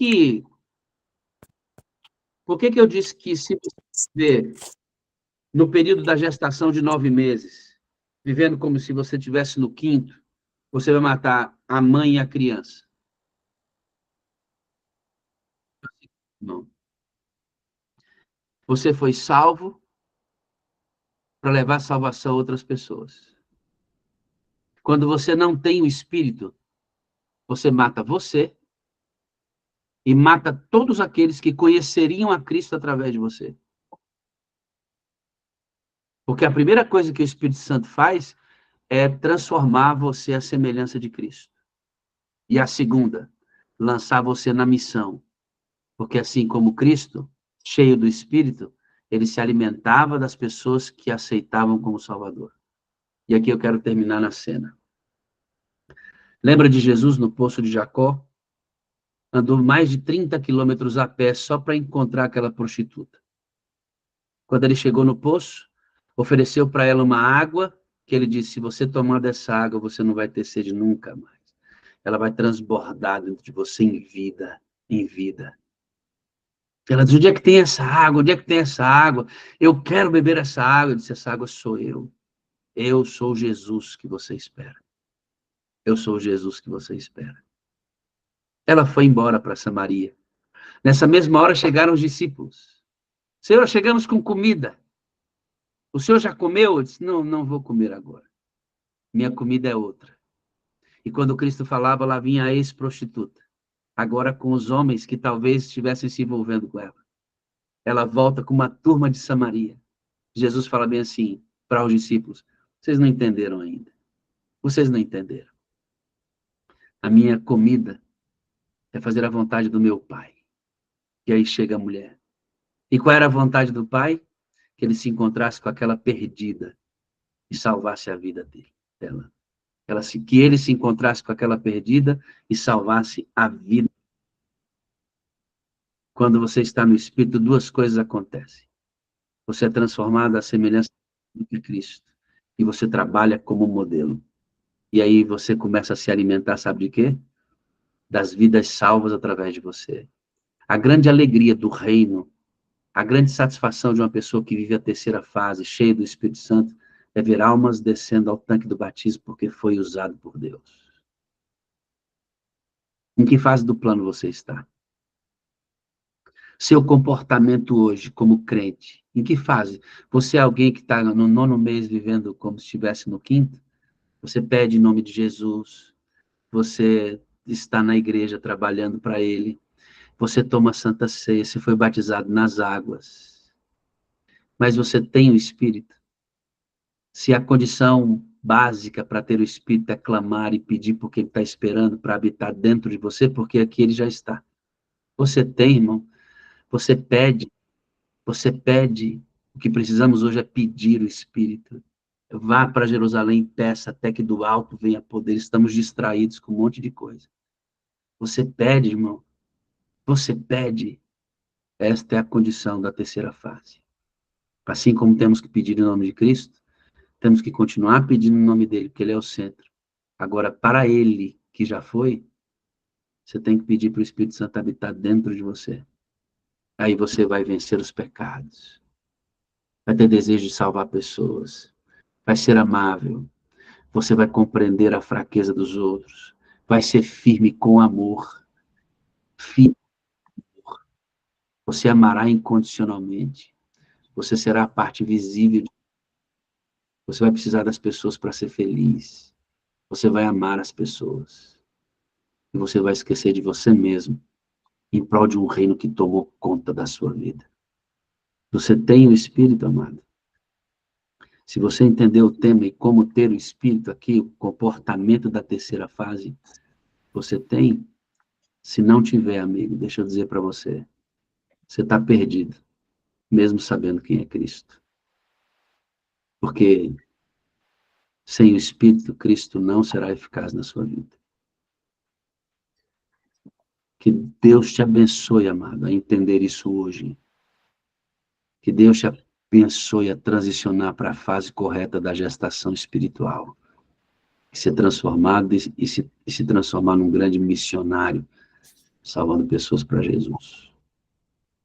Speaker 2: eu disse que se você vê no período da gestação de 9 meses, vivendo como se você estivesse no quinto, você vai matar a mãe e a criança? Não. Você foi salvo para levar salvação a outras pessoas. Quando você não tem o Espírito, você mata você e mata todos aqueles que conheceriam a Cristo através de você. Porque a primeira coisa que o Espírito Santo faz é transformar você à semelhança de Cristo. E a segunda, lançar você na missão. Porque assim como Cristo, cheio do Espírito, ele se alimentava das pessoas que aceitavam como Salvador. E aqui eu quero terminar na cena. Lembra de Jesus no Poço de Jacó? Andou mais de 30 quilômetros a pé só para encontrar aquela prostituta. Quando ele chegou no poço, ofereceu para ela uma água, que ele disse: se você tomar dessa água, você não vai ter sede nunca mais. Ela vai transbordar dentro de você em vida, em vida. Ela disse: onde é que tem essa água? Onde é que tem essa água? Eu quero beber essa água. Eu disse: essa água sou eu. Eu sou Jesus que você espera. Eu sou Jesus que você espera. Ela foi embora para Samaria. Nessa mesma hora chegaram os discípulos. Senhor, chegamos com comida. O senhor já comeu? Eu disse: não, não vou comer agora. Minha comida é outra. E quando Cristo falava, lá vinha a ex-prostituta. Agora com os homens que talvez estivessem se envolvendo com ela. Ela volta com uma turma de Samaria. Jesus fala bem assim para os discípulos: vocês não entenderam ainda. Vocês não entenderam. A minha comida é fazer a vontade do meu Pai. E aí chega a mulher. E qual era a vontade do Pai? que ele se encontrasse com aquela perdida e salvasse a vida dela. Que ele se encontrasse com aquela perdida e salvasse a vida. Quando você está no Espírito, duas coisas acontecem. Você é transformado à semelhança de Cristo. E você trabalha como modelo. E aí você começa a se alimentar, sabe de quê? Das vidas salvas através de você. A grande alegria do reino, a grande satisfação de uma pessoa que vive a terceira fase, cheia do Espírito Santo, é ver almas descendo ao tanque do batismo porque foi usado por Deus. Em que fase do plano você está? Seu comportamento hoje como crente, em que fase? Você é alguém que está no 9º mês vivendo como se estivesse no 5º? Você pede em nome de Jesus, você está na igreja trabalhando para Ele, você toma a Santa Ceia, você foi batizado nas águas, mas você tem o Espírito? Se a condição básica para ter o Espírito é clamar e pedir porque Ele está esperando para habitar dentro de você, porque aqui Ele já está. Você tem, irmão? Você pede, o que precisamos hoje é pedir o Espírito. Vá para Jerusalém e peça até que do alto venha poder. Estamos distraídos com um monte de coisa. Você pede, irmão. Você pede. Esta é a condição da terceira fase. Assim como temos que pedir em nome de Cristo, temos que continuar pedindo em nome dele, porque ele é o centro. Agora, para ele, que já foi, você tem que pedir para o Espírito Santo habitar dentro de você. Aí você vai vencer os pecados. Vai ter desejo de salvar pessoas. Vai ser amável. Você vai compreender a fraqueza dos outros. Vai ser firme com amor. Firme com amor. Você amará incondicionalmente. Você será a parte visível. Você vai precisar das pessoas para ser feliz. Você vai amar as pessoas. E você vai esquecer de você mesmo em prol de um reino que tomou conta da sua vida. Você tem o Espírito, amado? Se você entender o tema e como ter o Espírito aqui, o comportamento da terceira fase, você tem? Se não tiver, amigo, deixa eu dizer para você, você está perdido, mesmo sabendo quem é Cristo. Porque sem o Espírito, Cristo não será eficaz na sua vida. Que Deus te abençoe, amado, a entender isso hoje. Que Deus te abençoe a transicionar para a fase correta da gestação espiritual. Ser transformado e se transformar num grande missionário, salvando pessoas para Jesus.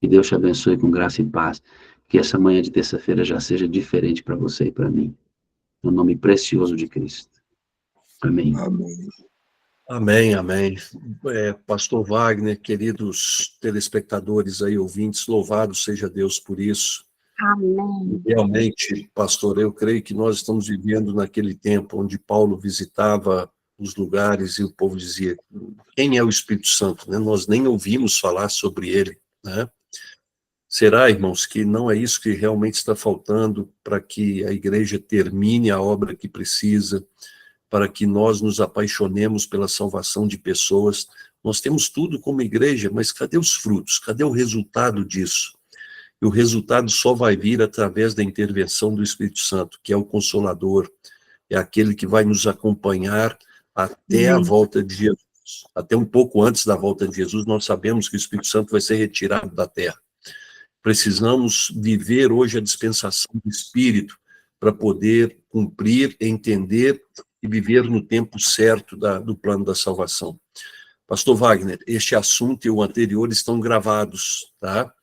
Speaker 2: Que Deus te abençoe com graça e paz. Que essa manhã de terça-feira já seja diferente para você e para mim. No nome precioso de Cristo. Amém.
Speaker 3: Amém.
Speaker 1: Amém, amém. Pastor Wagner, queridos telespectadores aí, ouvintes, louvado seja Deus por isso.
Speaker 4: Amém.
Speaker 1: Realmente, pastor, eu creio que nós estamos vivendo naquele tempo onde Paulo visitava os lugares e o povo dizia, quem é o Espírito Santo? Né? Nós nem ouvimos falar sobre ele. Né? Será, irmãos, que não é isso que realmente está faltando para que a igreja termine a obra que precisa, para que nós nos apaixonemos pela salvação de pessoas? Nós temos tudo como igreja, mas cadê os frutos? Cadê o resultado disso? E o resultado só vai vir através da intervenção do Espírito Santo, que é o Consolador, é aquele que vai nos acompanhar até a volta de Jesus. Até um pouco antes da volta de Jesus, nós sabemos que o Espírito Santo vai ser retirado da terra. Precisamos viver hoje a dispensação do Espírito para poder cumprir, entender e viver no tempo certo do plano da salvação. Pastor Wagner, este assunto e o anterior estão gravados, tá?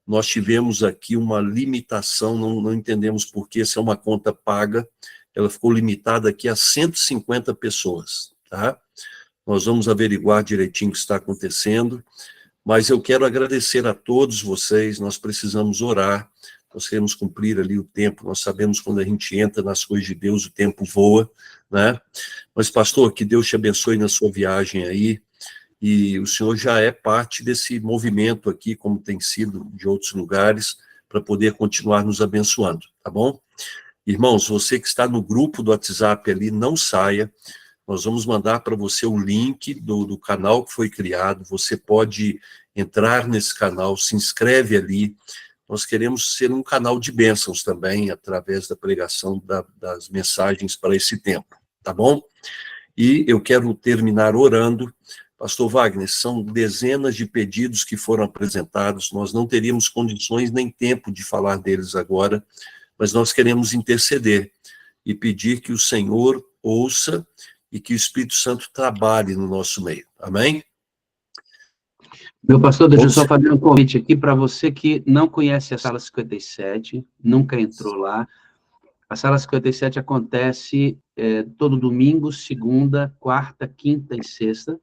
Speaker 1: Nós tivemos aqui uma limitação, não entendemos por que, essa é uma conta paga, ela ficou limitada aqui a 150 pessoas, tá? Nós vamos averiguar direitinho o que está acontecendo, mas eu quero agradecer a todos vocês, nós precisamos orar, nós queremos cumprir ali o tempo, nós sabemos quando a gente entra nas coisas de Deus, o tempo voa, né? Mas, pastor, que Deus te abençoe na sua viagem aí, e o senhor já é parte desse movimento aqui, como tem sido de outros lugares, para poder continuar nos abençoando, tá bom? Irmãos, você que está no grupo do WhatsApp ali, não saia, nós vamos mandar para você o link do canal que foi criado, você pode entrar nesse canal, se inscreve ali, nós queremos ser um canal de bênçãos também, através da pregação das mensagens para esse tempo, tá bom? E eu quero terminar orando. Pastor Wagner, são dezenas de pedidos que foram apresentados, nós não teríamos condições nem tempo de falar deles agora, mas nós queremos interceder e pedir que o Senhor ouça e que o Espírito Santo trabalhe no nosso meio. Amém?
Speaker 2: Meu pastor, deixa eu só fazer um convite aqui para você que não conhece a Sala 57, nunca entrou lá. A Sala 57 acontece todo domingo, segunda, quarta, quinta e sexta.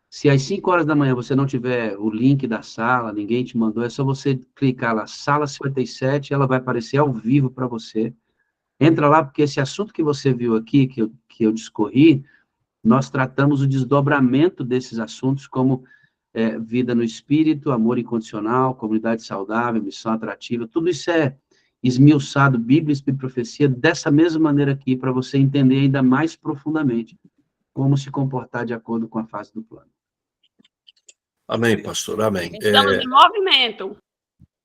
Speaker 2: Se às 5 horas da manhã você não tiver o link da sala, ninguém te mandou, é só você clicar lá, Sala 57, ela vai aparecer ao vivo para você. Entra lá, porque esse assunto que você viu aqui, que eu discorri, nós tratamos o desdobramento desses assuntos como vida no espírito, amor incondicional, comunidade saudável, missão atrativa, tudo isso é esmiuçado, Bíblia, Espírito e Profecia, dessa mesma maneira aqui, para você entender ainda mais profundamente como se comportar de acordo com a fase do plano.
Speaker 1: Amém, pastor, amém.
Speaker 4: Estamos em movimento.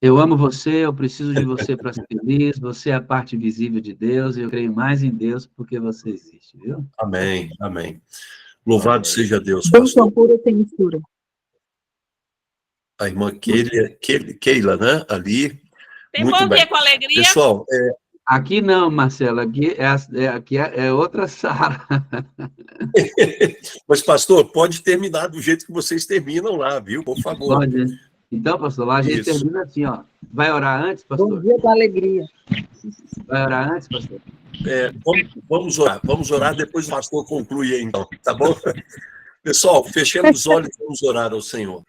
Speaker 2: Eu amo você, eu preciso de você para ser feliz, você é a parte visível de Deus, e eu creio mais em Deus porque você existe, viu?
Speaker 1: Amém, amém. Louvado seja Deus,
Speaker 5: Bênção
Speaker 1: pastor.
Speaker 5: pura sem mistura.
Speaker 1: A irmã Keila, né? Ali.
Speaker 4: Tem
Speaker 1: Muito
Speaker 4: bom
Speaker 1: bem.
Speaker 4: dia com alegria.
Speaker 1: Pessoal,
Speaker 2: Aqui não, Marcelo, aqui é outra sala.
Speaker 1: mas, pastor, pode terminar do jeito que vocês terminam lá, viu? Por favor.
Speaker 2: Pode. Então, pastor, lá a gente
Speaker 1: Isso.
Speaker 2: termina assim, ó. Vai orar antes,
Speaker 5: Bom
Speaker 2: pastor?
Speaker 5: dia com alegria.
Speaker 2: Vai orar antes, pastor?
Speaker 1: Vamos orar, depois o pastor conclui aí, então, tá bom? Pessoal, fechemos os olhos e vamos orar ao Senhor.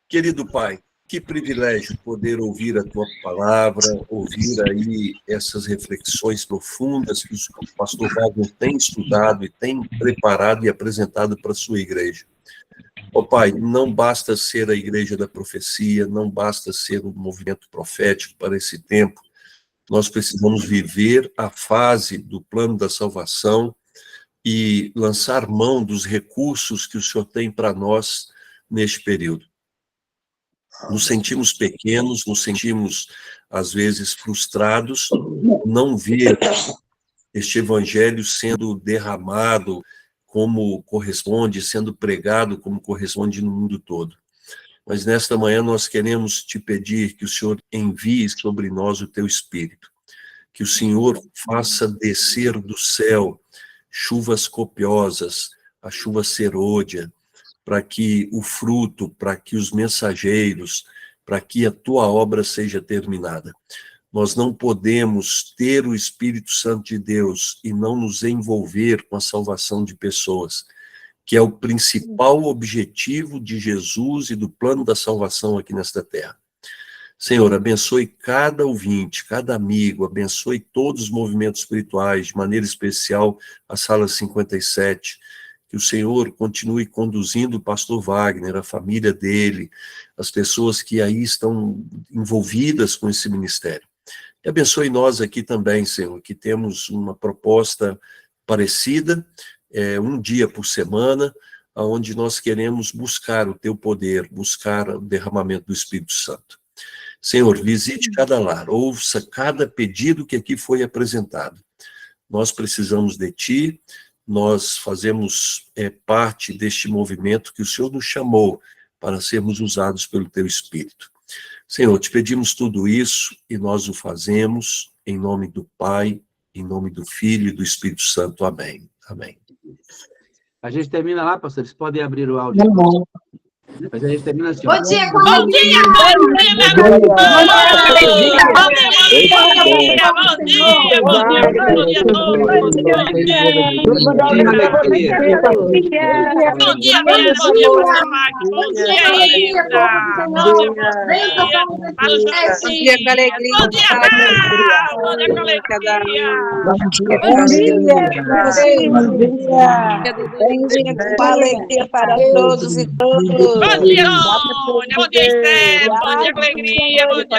Speaker 1: Querido Pai, que privilégio poder ouvir a Tua palavra, ouvir aí essas reflexões profundas que o pastor Wagner tem estudado e tem preparado e apresentado para a sua igreja. Ó Pai, não basta ser a igreja da profecia, não basta ser um movimento profético para esse tempo, nós precisamos viver a fase do plano da salvação e lançar mão dos recursos que o Senhor tem para nós neste período. Nos sentimos pequenos, nos sentimos, às vezes, frustrados, não ver este evangelho sendo derramado como corresponde, sendo pregado como corresponde no mundo todo. Mas nesta manhã nós queremos te pedir que o Senhor envie sobre nós o teu Espírito, que o Senhor faça descer do céu chuvas copiosas, a chuva serôdia, para que o fruto, para que os mensageiros, para que a tua obra seja terminada. Nós não podemos ter o Espírito Santo de Deus e não nos envolver com a salvação de pessoas, que é o principal objetivo de Jesus e do plano da salvação aqui nesta terra. Senhor, abençoe cada ouvinte, cada amigo, abençoe todos os movimentos espirituais, de maneira especial a Sala 57, que o Senhor continue conduzindo o pastor Wagner, a família dele, as pessoas que aí estão envolvidas com esse ministério. E abençoe nós aqui também, Senhor, que temos uma proposta parecida, um dia por semana, onde nós queremos buscar o teu poder, buscar o derramamento do Espírito Santo. Senhor, visite cada lar, ouça cada pedido que aqui foi apresentado. Nós precisamos de ti, nós fazemos parte deste movimento que o Senhor nos chamou para sermos usados pelo teu Espírito. Senhor, te pedimos tudo isso e nós o fazemos em nome do Pai, em nome do Filho e do Espírito Santo. Amém. Amém.
Speaker 2: A gente termina lá, pastor, vocês podem abrir o áudio. Mas a gente termina assim.
Speaker 6: Bom dia, com
Speaker 4: Bom dia, Bom dia, Sônia. Bom dia, Esther. Bom dia, alegria. Bom dia,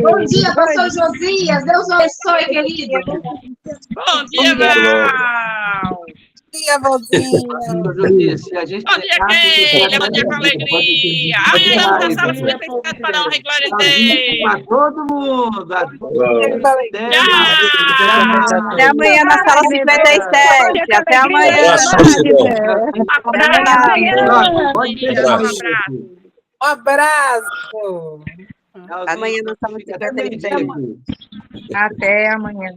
Speaker 6: Bom dia, pastor Josias. Deus abençoe, querido.
Speaker 4: Bom dia, Val. dia, vozinha.
Speaker 2: Pastor Josias, se a gente...
Speaker 5: Bom dia, Keila. Bom dia com alegria. Amanhã nós vamos na sala 57 para dar uma glória a Deus.
Speaker 2: Para todo mundo.
Speaker 4: Até amanhã na sala 57. Até amanhã.
Speaker 5: Um abraço.
Speaker 4: Amanhã na sala 57.
Speaker 6: Até amanhã.